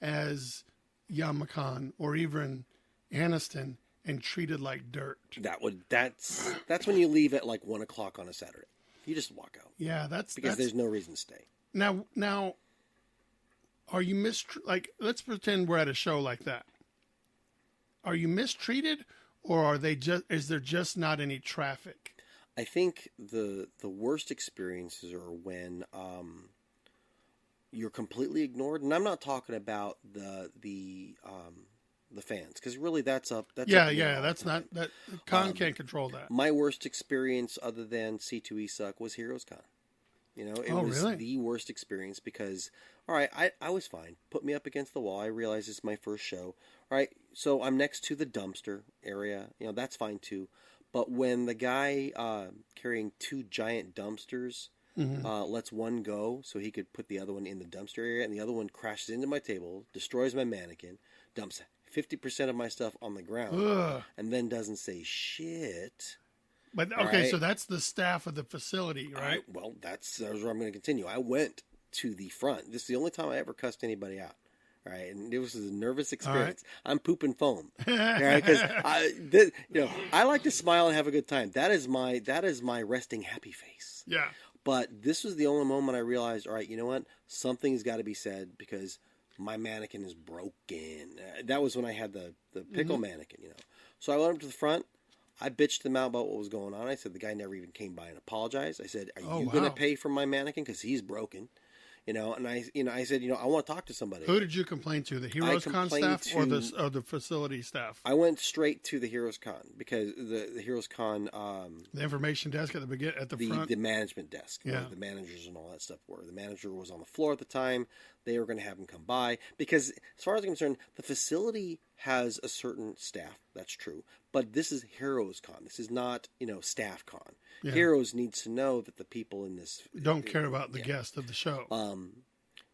[SPEAKER 2] as Yamacon or even Anniston and treated like dirt.
[SPEAKER 3] That's when you leave at like 1:00 on a Saturday. You just walk out.
[SPEAKER 2] Yeah,
[SPEAKER 3] because there's no reason to stay.
[SPEAKER 2] Now are you let's pretend we're at a show like that. Are you mistreated, or is there just not any traffic?
[SPEAKER 3] I think the worst experiences are when you're completely ignored, and I'm not talking about the fans, because really that's not that Con can't control that. My worst experience, other than C2E Suck, was Heroes Con. It was
[SPEAKER 2] really?
[SPEAKER 3] the worst experience because, all right, I was fine. Put me up against the wall. I realized it's my first show. All right, so I'm next to the dumpster area. That's fine too. But when the guy carrying 2 giant dumpsters lets one go so he could put the other one in the dumpster area, and the other one crashes into my table, destroys my mannequin, dumps 50% of my stuff on the ground, and then doesn't say shit.
[SPEAKER 2] But okay, so that's the staff of the facility, right?
[SPEAKER 3] Well, that's where I'm going to continue. I went to the front. This is the only time I ever cussed anybody out. All right, and it was a nervous experience. Right. I'm pooping foam, right? Because I like to smile and have a good time. That is my resting happy face.
[SPEAKER 2] Yeah.
[SPEAKER 3] But this was the only moment I realized, all right, you know what? Something's got to be said because my mannequin is broken. That was when I had the pickle mannequin, So I went up to the front. I bitched them out about what was going on. I said the guy never even came by and apologized. I said, "Are you going to pay for my mannequin because he's broken?" And I said, I want to talk to somebody.
[SPEAKER 2] Who did you complain to? The Heroes Con staff or the facility staff?
[SPEAKER 3] I went straight to the Heroes Con because the Heroes Con,
[SPEAKER 2] the information desk at the front,
[SPEAKER 3] the management desk,
[SPEAKER 2] yeah,
[SPEAKER 3] where the managers and all that stuff were. The manager was on the floor at the time. They were going to have him come by because, as far as I'm concerned, the facility has a certain staff. That's true, but this is Heroes Con. This is not Staff Con. Yeah. Heroes needs to know that the people in this
[SPEAKER 2] don't care about the guest of the show,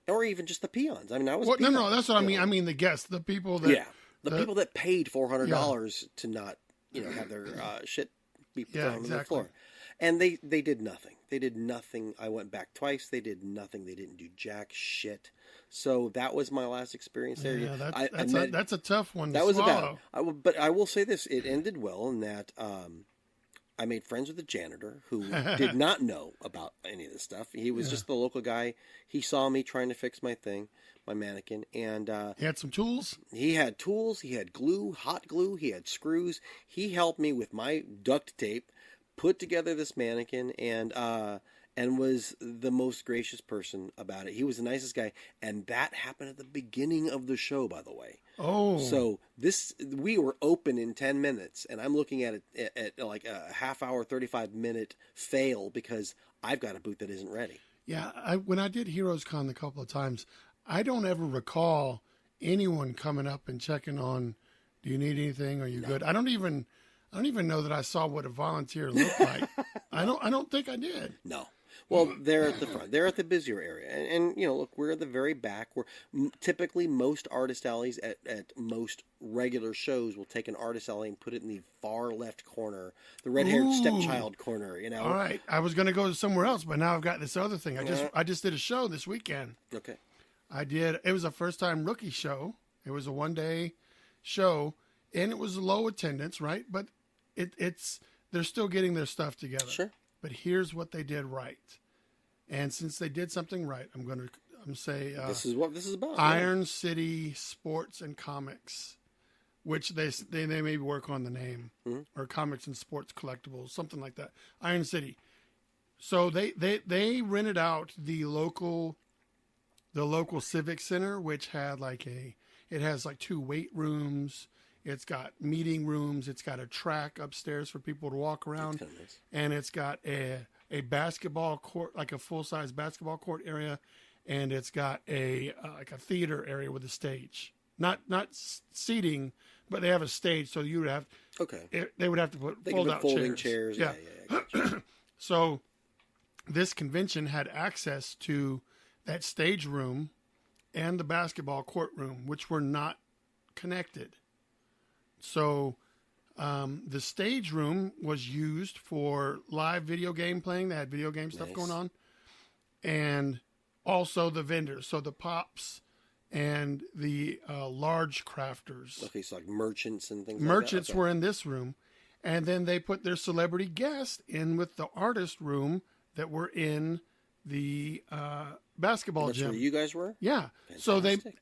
[SPEAKER 3] or even just the peons. I mean, I was
[SPEAKER 2] no, that's what I mean. I mean the guests, the people that
[SPEAKER 3] people that paid $400 to not have their shit be thrown on the floor, and they did nothing. They did nothing. I went back twice. They did nothing. They didn't do jack shit. So that was my last experience there.
[SPEAKER 2] Yeah, that's a tough one.
[SPEAKER 3] That was
[SPEAKER 2] swallow.
[SPEAKER 3] But I will say this: it ended well in that I made friends with the janitor who did not know about any of this stuff. He was just the local guy. He saw me trying to fix my thing, my mannequin, and
[SPEAKER 2] he had some tools.
[SPEAKER 3] He had tools. He had glue, hot glue. He had screws. He helped me with my duct tape, put together this mannequin, and was the most gracious person about it. He was the nicest guy, and that happened at the beginning of the show, by the way.
[SPEAKER 2] Oh.
[SPEAKER 3] So we were open in 10 minutes, and I'm looking at it at like a half hour, 35-minute fail because I've got a booth that isn't ready.
[SPEAKER 2] Yeah, when I did Heroes Con a couple of times, I don't ever recall anyone coming up and checking on, do you need anything? Are you good? I don't even know that I saw what a volunteer looked like. I don't think I did.
[SPEAKER 3] No. Well, they're at the front. They're at the busier area. And look, we're at the very back. Typically most artist alleys at most regular shows will take an artist alley and put it in the far left corner, the red-haired stepchild corner,
[SPEAKER 2] All right. I was going to go somewhere else, but now I've got this other thing. I just did a show this weekend.
[SPEAKER 3] Okay.
[SPEAKER 2] It was a first-time rookie show. It was a one-day show, and it was low attendance, right? But they're still getting their stuff together.
[SPEAKER 3] Sure.
[SPEAKER 2] But here's what they did right. And since they did something right, I'm going to say...
[SPEAKER 3] this is what this is about.
[SPEAKER 2] Iron City Sports and Comics, which they maybe work on the name, or Comics and Sports Collectibles, something like that. Iron City. So they rented out the local the local civic center, which had it has like 2 weight rooms. It's got meeting rooms. It's got a track upstairs for people to walk around,
[SPEAKER 3] Nice.
[SPEAKER 2] and it's got a basketball court, like a full-size basketball court area, and it's got a like a theater area with a stage. Not seating, but they have a stage, so you would have they would have to put fold-out
[SPEAKER 3] folding chairs. Yeah. Gotcha.
[SPEAKER 2] So this convention had access to that stage room and the basketball court room, which were not connected. So the stage room was used for live video game playing. They had video game stuff going on. And also the vendors. So the pops and the large crafters.
[SPEAKER 3] Okay, so like merchants and things
[SPEAKER 2] Merchants
[SPEAKER 3] like that?
[SPEAKER 2] were in this room. And then they put their celebrity guests in with the artist room that were in the basketball
[SPEAKER 3] That's
[SPEAKER 2] gym.
[SPEAKER 3] where you guys were?
[SPEAKER 2] Yeah.
[SPEAKER 3] Fantastic.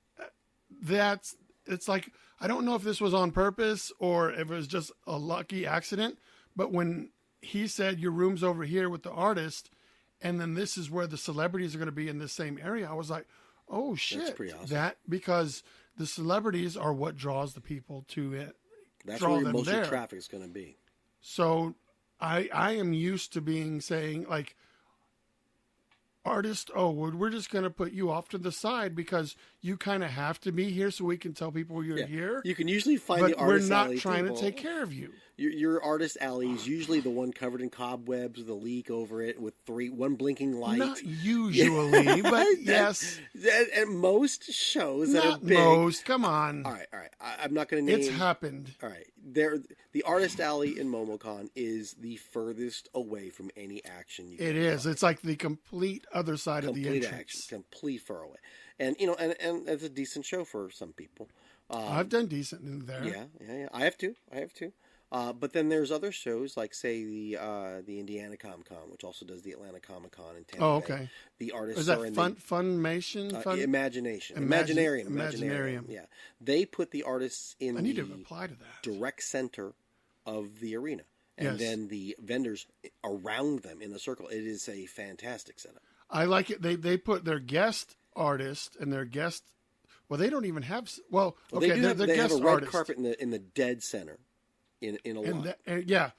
[SPEAKER 2] So it's like, I don't know if this was on purpose or if it was just a lucky accident, but when he said your room's over here with the artist, and then this is where the celebrities are going to be in the same area, I was like, oh shit.
[SPEAKER 3] That's pretty awesome.
[SPEAKER 2] Because the celebrities are what draws the people to it.
[SPEAKER 3] That's
[SPEAKER 2] draw
[SPEAKER 3] where
[SPEAKER 2] them
[SPEAKER 3] most of
[SPEAKER 2] there.
[SPEAKER 3] your traffic is going to be.
[SPEAKER 2] So I am used to saying like, artist, we're just going to put you off to the side because you kind of have to be here so we can tell people you're here.
[SPEAKER 3] You can usually find
[SPEAKER 2] but
[SPEAKER 3] the artist
[SPEAKER 2] we're not
[SPEAKER 3] alley
[SPEAKER 2] trying
[SPEAKER 3] table.
[SPEAKER 2] to take care of you.
[SPEAKER 3] Your artist alley is usually the one covered in cobwebs with a leak over it with one blinking light.
[SPEAKER 2] Not usually, but yes.
[SPEAKER 3] At most shows that
[SPEAKER 2] Not
[SPEAKER 3] are big.
[SPEAKER 2] most. Come on.
[SPEAKER 3] All right. I'm not going to name.
[SPEAKER 2] It's happened.
[SPEAKER 3] All right. The artist alley in MomoCon is the furthest away from any action you can
[SPEAKER 2] It is. It's like the complete other side of the entrance.
[SPEAKER 3] Action, complete far away. And and it's a decent show for some people.
[SPEAKER 2] I've done decent in there.
[SPEAKER 3] Yeah. I have to. But then there's other shows like, say, the Indiana Comic Con, which also does the Atlanta Comic Con in Tampa.
[SPEAKER 2] Oh, okay.
[SPEAKER 3] The artists
[SPEAKER 2] Is that
[SPEAKER 3] are in
[SPEAKER 2] Funimation?
[SPEAKER 3] Imaginarium. Yeah, they put the artists in
[SPEAKER 2] I need
[SPEAKER 3] the
[SPEAKER 2] to apply to that.
[SPEAKER 3] direct center of the arena, and then the vendors around them in a circle. It is a fantastic setup.
[SPEAKER 2] I like it. They put their guest artist and their guest. Well, they don't even have. Well, okay,
[SPEAKER 3] they
[SPEAKER 2] they're
[SPEAKER 3] have
[SPEAKER 2] guest
[SPEAKER 3] a red
[SPEAKER 2] artist.
[SPEAKER 3] carpet in the dead center. In a lot.
[SPEAKER 2] Yeah.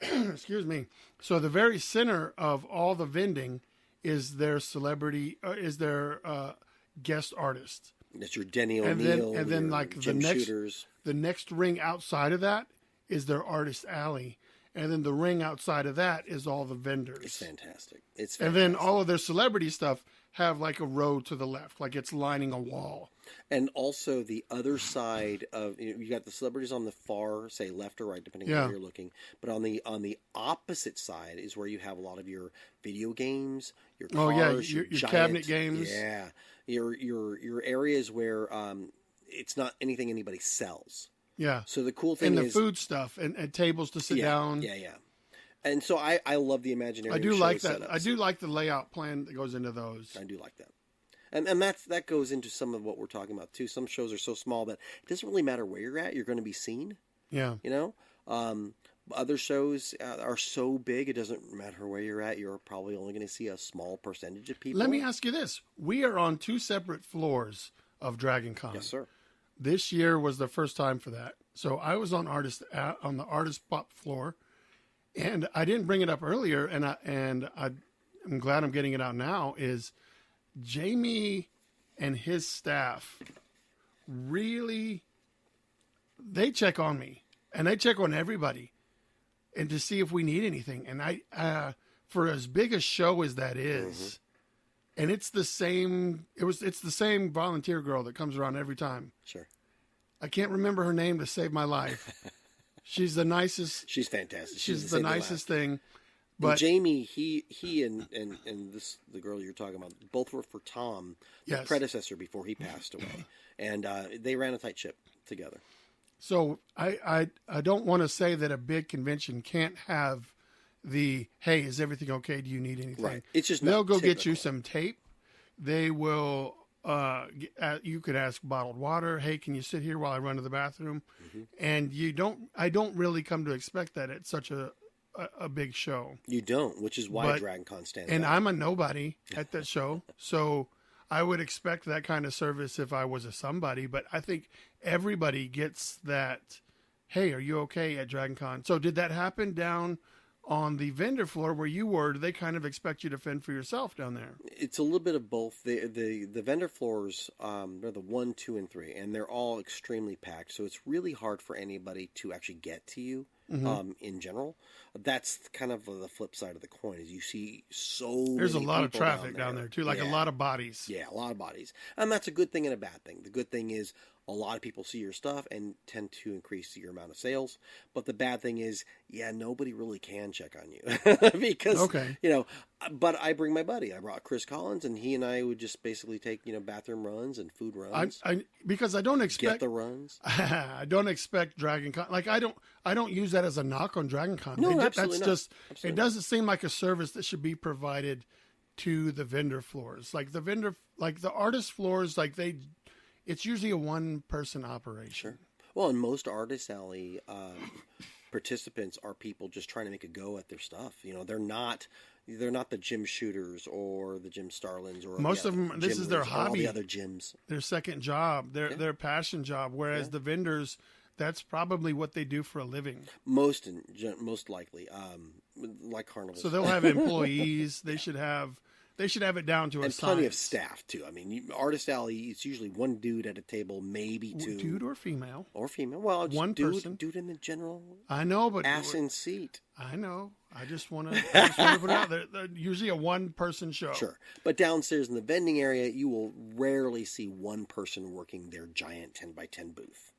[SPEAKER 2] Excuse me. So the very center of all the vending is their celebrity, is their guest artist.
[SPEAKER 3] That's your Denny O'Neil,
[SPEAKER 2] and then like
[SPEAKER 3] Jim Shooters.
[SPEAKER 2] the next ring outside of that is their artist alley, and then the ring outside of that is all the vendors.
[SPEAKER 3] It's fantastic. It's
[SPEAKER 2] and then all of their celebrity stuff have like a row to the left, like it's lining a wall.
[SPEAKER 3] And also the other side of you got the celebrities on the far, say left or right, depending on where you're looking. But on the opposite side is where you have a lot of your video games, your cars,
[SPEAKER 2] your
[SPEAKER 3] giant,
[SPEAKER 2] cabinet games.
[SPEAKER 3] Yeah, your areas where it's not anything anybody sells.
[SPEAKER 2] Yeah.
[SPEAKER 3] So the cool thing
[SPEAKER 2] is
[SPEAKER 3] is
[SPEAKER 2] the food stuff and tables to sit down.
[SPEAKER 3] Yeah. And so I love the Imaginarium.
[SPEAKER 2] I do like that.
[SPEAKER 3] Setups.
[SPEAKER 2] I do like the layout plan that goes into those.
[SPEAKER 3] I do like that. And that goes into some of what we're talking about too. Some shows are so small that it doesn't really matter where you're at. You're going to be seen.
[SPEAKER 2] Yeah.
[SPEAKER 3] Other shows are so big it doesn't matter where you're at. You're probably only going to see a small percentage of people.
[SPEAKER 2] Let me ask you this: we are on 2 separate floors of Dragon Con.
[SPEAKER 3] Yes, sir. This
[SPEAKER 2] year was the first time for that. So I was on the artist pop floor, and I didn't bring it up earlier, and I'm glad I'm getting it out now. Is Jamie and his staff really, they check on me and they check on everybody and to see if we need anything. And I, for as big a show as that is, and it's the same volunteer girl that comes around every time.
[SPEAKER 3] Sure.
[SPEAKER 2] I can't remember her name to save my life. She's the nicest.
[SPEAKER 3] She's fantastic.
[SPEAKER 2] She's the nicest thing. But
[SPEAKER 3] and Jamie, he and the girl you're talking about, both were for Tom, the predecessor before he passed away, and they ran a tight ship together.
[SPEAKER 2] So I don't want to say that a big convention can't have the, hey, is everything okay? Do you need anything?
[SPEAKER 3] Right. It's just
[SPEAKER 2] they'll go
[SPEAKER 3] typical.
[SPEAKER 2] get you some tape. They will. You could ask bottled water. Hey, can you sit here while I run to the bathroom? And I don't really come to expect that at such a big show.
[SPEAKER 3] You don't, which is why Dragon Con stands out.
[SPEAKER 2] And I'm a nobody at that show, so I would expect that kind of service if I was a somebody, but I think everybody gets that, hey, are you okay at Dragon Con? So did that happen down on the vendor floor where you were? Do they kind of expect you to fend for yourself down there?
[SPEAKER 3] It's a little bit of both. The vendor floors, they're the 1, 2, and 3, and they're all extremely packed. So it's really hard for anybody to actually get to you. In general, that's kind of the flip side of the coin. Is you see
[SPEAKER 2] there's a
[SPEAKER 3] many
[SPEAKER 2] lot of
[SPEAKER 3] people
[SPEAKER 2] traffic down there too, like a lot of bodies.
[SPEAKER 3] Yeah, a lot of bodies, and that's a good thing and a bad thing. The good thing is a lot of people see your stuff and tend to increase your amount of sales. But the bad thing is, nobody really can check on you because But I bring my buddy. I brought Chris Collins, and he and I would just basically take bathroom runs and food runs.
[SPEAKER 2] Because I don't expect
[SPEAKER 3] get the runs.
[SPEAKER 2] I don't expect Dragon Con. Like I don't use that as a knock on Dragon Con.
[SPEAKER 3] No,
[SPEAKER 2] absolutely
[SPEAKER 3] not.
[SPEAKER 2] Just
[SPEAKER 3] absolutely
[SPEAKER 2] it doesn't seem like a service that should be provided to the vendor floors. Like the artist floors, it's usually a one person operation.
[SPEAKER 3] Sure. Well, and most Artist Alley participants are people just trying to make a go at their stuff. They're not the gym shooters or the gym starlings or
[SPEAKER 2] most of them. This is their hobby.
[SPEAKER 3] All the other gyms,
[SPEAKER 2] their second job, their passion job. Whereas the vendors, that's probably what they do for a living. Most
[SPEAKER 3] likely, like carnivals.
[SPEAKER 2] So they'll have employees. They should have it down to a science.
[SPEAKER 3] And plenty of staff too. I mean, Artist Alley, it's usually one dude at a table, maybe two.
[SPEAKER 2] Dude or female.
[SPEAKER 3] Well,
[SPEAKER 2] one person.
[SPEAKER 3] Dude in the general.
[SPEAKER 2] I know, but
[SPEAKER 3] ass in seat.
[SPEAKER 2] I know. I just want to put it out there. They're usually a one-person show.
[SPEAKER 3] Sure. But downstairs in the vending area, you will rarely see one person working their giant 10x10 booth.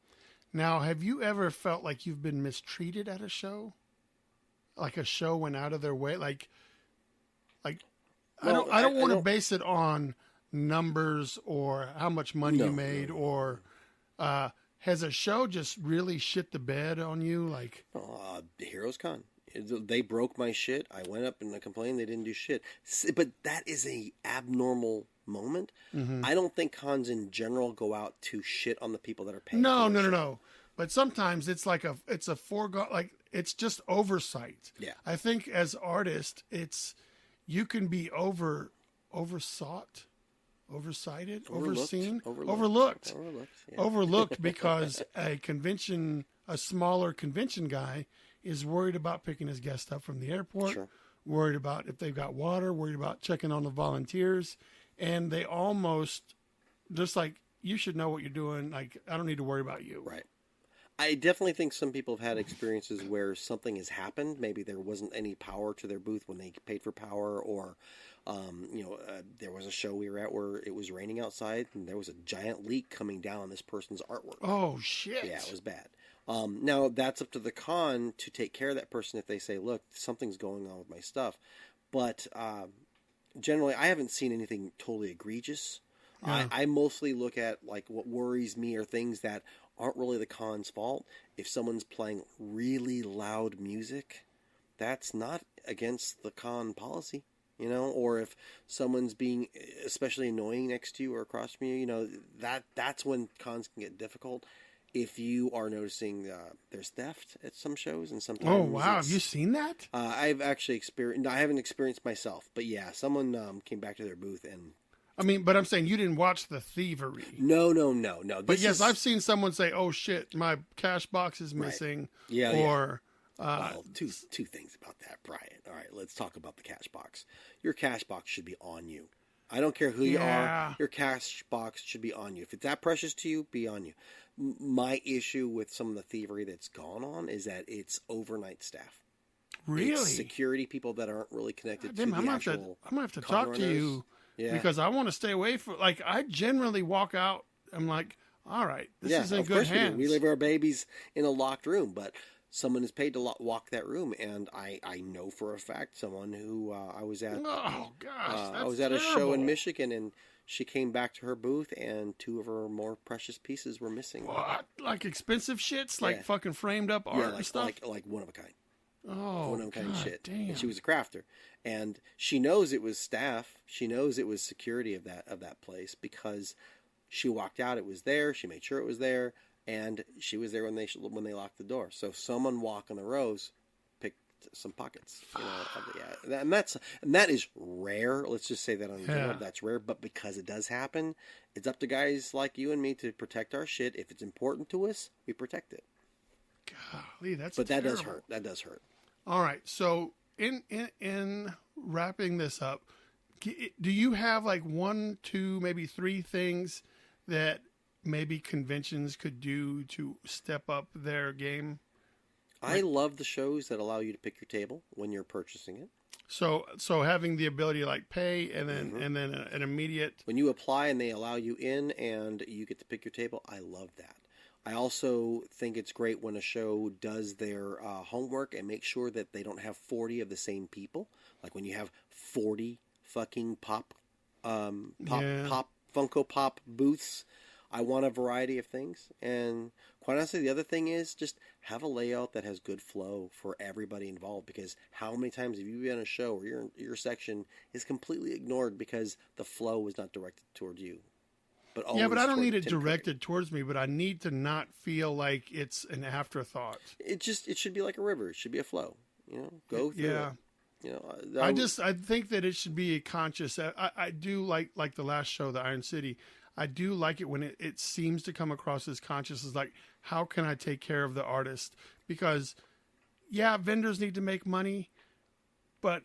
[SPEAKER 2] Now, have you ever felt like you've been mistreated at a show? Like a show went out of their way? Well, I don't want to base it on numbers or how much money you made or has a show just really shit the bed on you?
[SPEAKER 3] Heroes Con. They broke my shit. I went up and I complained they didn't do shit. But that is a abnormal moment. Mm-hmm. I don't think cons in general go out to shit on the people that are paying.
[SPEAKER 2] No. But sometimes it's it's a foregone, it's just oversight.
[SPEAKER 3] Yeah.
[SPEAKER 2] I think as artists, you can be oversought, oversighted, overseen, overlooked because a smaller convention guy is worried about picking his guest up from the airport,
[SPEAKER 3] sure.
[SPEAKER 2] worried about if they've got water, worried about checking on the volunteers, and they almost just you should know what you're doing. I don't need to worry about you.
[SPEAKER 3] Right. I definitely think some people have had experiences where something has happened. Maybe there wasn't any power to their booth when they paid for power, or there was a show we were at where it was raining outside and there was a giant leak coming down on this person's artwork.
[SPEAKER 2] Oh shit!
[SPEAKER 3] Yeah, it was bad. Now that's up to the con to take care of that person if they say, "Look, something's going on with my stuff." But generally, I haven't seen anything totally egregious. Yeah. I mostly look at what worries me are things that aren't really the con's fault. If someone's playing really loud music, that's not against the con policy, or if someone's being especially annoying next to you or across from you, that's when cons can get difficult. If you are noticing there's theft at some shows, and sometimes
[SPEAKER 2] have you seen that?
[SPEAKER 3] I've actually experienced. I haven't experienced myself, but yeah, someone came back to their booth and.
[SPEAKER 2] But I'm saying you didn't watch the thievery.
[SPEAKER 3] No.
[SPEAKER 2] But yes, I've seen someone say, "Oh shit, my cash box is missing." Right.
[SPEAKER 3] Yeah.
[SPEAKER 2] Or
[SPEAKER 3] well, two things about that, Brian. All right, let's talk about the cash box. Your cash box should be on you. I don't care who you are. Your cash box should be on you. If it's that precious to you, be on you. My issue with some of the thievery that's gone on is that it's overnight staff.
[SPEAKER 2] Really?
[SPEAKER 3] It's security people that aren't really connected to
[SPEAKER 2] I'm
[SPEAKER 3] the actual.
[SPEAKER 2] I'm gonna have to talk to you.
[SPEAKER 3] Yeah.
[SPEAKER 2] Because I want to stay away from. I generally walk out. I'm like, all right, this is in good hands.
[SPEAKER 3] We leave our babies in a locked room, but someone is paid to walk that room, and I know for a fact someone who I was at.
[SPEAKER 2] Oh gosh,
[SPEAKER 3] I was at a show in Michigan, and she came back to her booth, and two of her more precious pieces were missing.
[SPEAKER 2] What? Like expensive shits, like fucking framed up art and stuff.
[SPEAKER 3] Like one of a kind.
[SPEAKER 2] Oh,
[SPEAKER 3] one of a kind of shit.
[SPEAKER 2] Damn.
[SPEAKER 3] And she was a crafter, and she knows it was staff. She knows it was security of that place because she walked out. It was there. She made sure it was there, and she was there when they locked the door. So someone walking the rows some pockets. Yeah, and that is rare. Let's just say that on general, that's rare. But because it does happen, it's up to guys like you and me to protect our shit. If it's important to us, we protect it.
[SPEAKER 2] Golly, that's
[SPEAKER 3] but
[SPEAKER 2] terrible.
[SPEAKER 3] That does hurt. That does hurt.
[SPEAKER 2] All right, so in wrapping this up, do you have like 1, 2, maybe 3 things that maybe conventions could do to step up their game?
[SPEAKER 3] I love the shows that allow you to pick your table when you're purchasing it.
[SPEAKER 2] So having the ability to like pay and then an immediate,
[SPEAKER 3] when you apply and they allow you in and you get to pick your table, I love that. I also think it's great when a show does their homework and make sure that they don't have 40 of the same people. Like when you have 40 fucking pop Funko Pop booths. I want a variety of things. And quite honestly, the other thing is just have a layout that has good flow for everybody involved. Because how many times have you been on a show where your section is completely ignored because the flow was not directed toward you? But
[SPEAKER 2] I don't need it directed towards me, but I need to not feel like it's an afterthought.
[SPEAKER 3] It should be like a river. It should be a flow. Go through it.
[SPEAKER 2] I think that it should be a conscious. I do like the last show, the Iron City. I do like it when it seems to come across as conscious, as like, how can I take care of the artist? Because, vendors need to make money, but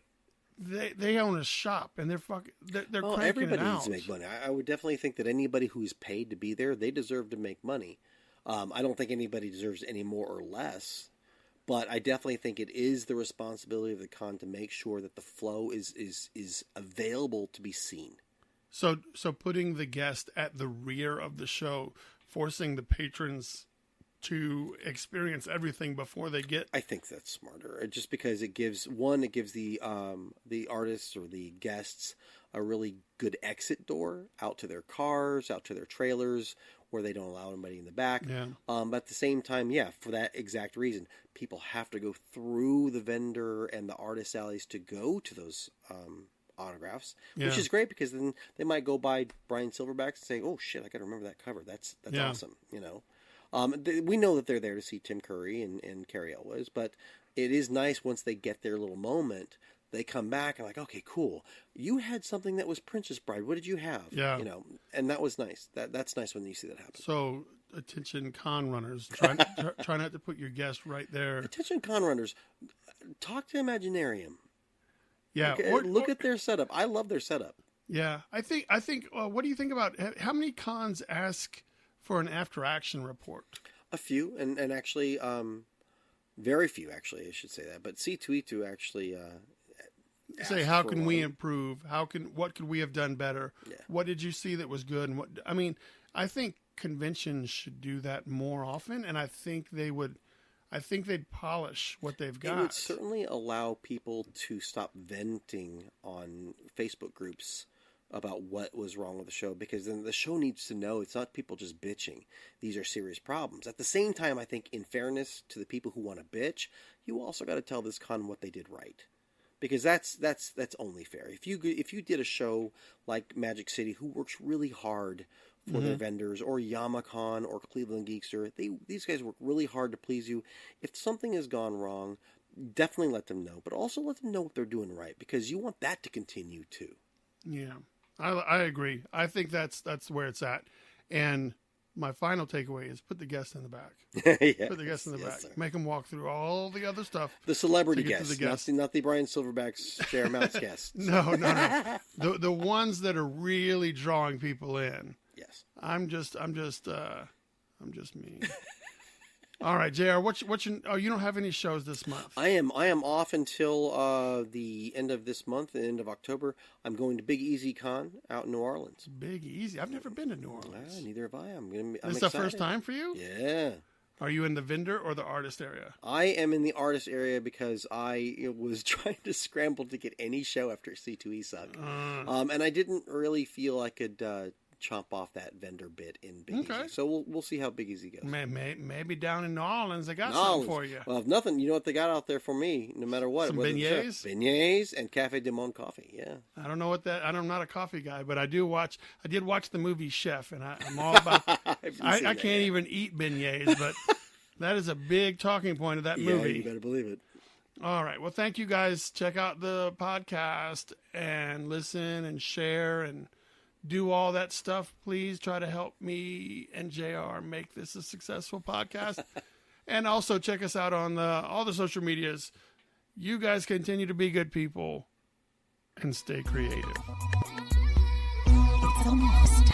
[SPEAKER 2] they own a shop and they're cranking it out.
[SPEAKER 3] Everybody needs to make money. I would definitely think that anybody who's paid to be there, they deserve to make money. I don't think anybody deserves any more or less. But I definitely think it is the responsibility of the con to make sure that the flow is available to be seen.
[SPEAKER 2] So putting the guest at the rear of the show, forcing the patrons to experience everything before they get.
[SPEAKER 3] I think that's smarter, just because it gives the artists or the guests a really good exit door out to their cars, out to their trailers, where they don't allow anybody in the back.
[SPEAKER 2] Yeah.
[SPEAKER 3] But at the same time, for that exact reason, people have to go through the vendor and the artist alleys to go to those autographs, which is great, because then they might go by Bryan SilverBax and say, "Oh shit, I got to remember that cover. That's awesome." We know that they're there to see Tim Curry and Carrie Elwes, but it is nice once they get their little moment. They come back and like, okay, cool. You had something that was Princess Bride. What did you have?
[SPEAKER 2] Yeah.
[SPEAKER 3] And that was nice. That's nice when you see that happen.
[SPEAKER 2] So, attention con runners, try not to put your guest right there.
[SPEAKER 3] Attention con runners, talk to Imaginarium.
[SPEAKER 2] Yeah.
[SPEAKER 3] Look at their setup. I love their setup.
[SPEAKER 2] Yeah. I think. What do you think about how many cons ask for an after action report?
[SPEAKER 3] A few, and actually, very few. Actually, I should say that. But C2E2 actually.
[SPEAKER 2] Say, how can we improve? What could we have done better?
[SPEAKER 3] Yeah.
[SPEAKER 2] What did you see that was good? And I think conventions should do that more often, and I think they'd polish what they've got.
[SPEAKER 3] It would certainly allow people to stop venting on Facebook groups about what was wrong with the show, because then the show needs to know it's not people just bitching. These are serious problems. At the same time, I think in fairness to the people who want to bitch, you also got to tell this con what they did right. Because that's only fair. If you did a show like Magic City, who works really hard for their vendors, or Yamacon or Cleveland Geekster, these guys work really hard to please you. If something has gone wrong, definitely let them know. But also let them know what they're doing right, because you want that to continue too.
[SPEAKER 2] Yeah, I agree. I think that's where it's at. And my final takeaway is put the guest in the back.
[SPEAKER 3] Yes,
[SPEAKER 2] put the guest in the back.
[SPEAKER 3] Sir.
[SPEAKER 2] Make them walk through all the other stuff.
[SPEAKER 3] The celebrity guest, not the Bryan SilverBax share mounts guest.
[SPEAKER 2] No. The ones that are really drawing people in.
[SPEAKER 3] Yes.
[SPEAKER 2] I'm just mean. All right, JR, you don't have any shows this month.
[SPEAKER 3] I am off until the end of this month, the end of October. I'm going to Big Easy Con out in New Orleans.
[SPEAKER 2] Big Easy. I've never been to New Orleans.
[SPEAKER 3] Neither have I. I'm
[SPEAKER 2] This is the first time for you?
[SPEAKER 3] Yeah.
[SPEAKER 2] Are you in the vendor or the artist area?
[SPEAKER 3] I am in the artist area because I was trying to scramble to get any show after C2E sucked. And I didn't really feel I could chomp off that vendor bit in Big Easy. So we'll see how Big Easy goes.
[SPEAKER 2] Maybe down in New Orleans they got something for you.
[SPEAKER 3] Well, if nothing, you know what they got out there for me, no matter what.
[SPEAKER 2] Some beignets?
[SPEAKER 3] Beignets and Café du Monde coffee, yeah.
[SPEAKER 2] I don't know what that... I'm not a coffee guy, but I did watch the movie Chef, and I'm all about... I can't even eat beignets, but that is a big talking point of that movie.
[SPEAKER 3] Yeah, you better believe it.
[SPEAKER 2] All right. Well, thank you guys. Check out the podcast and listen and share and do all that stuff. Please try to help me and JR make this a successful podcast. And also check us out on all the social medias. You guys continue to be good people and stay creative.
[SPEAKER 4] It's almost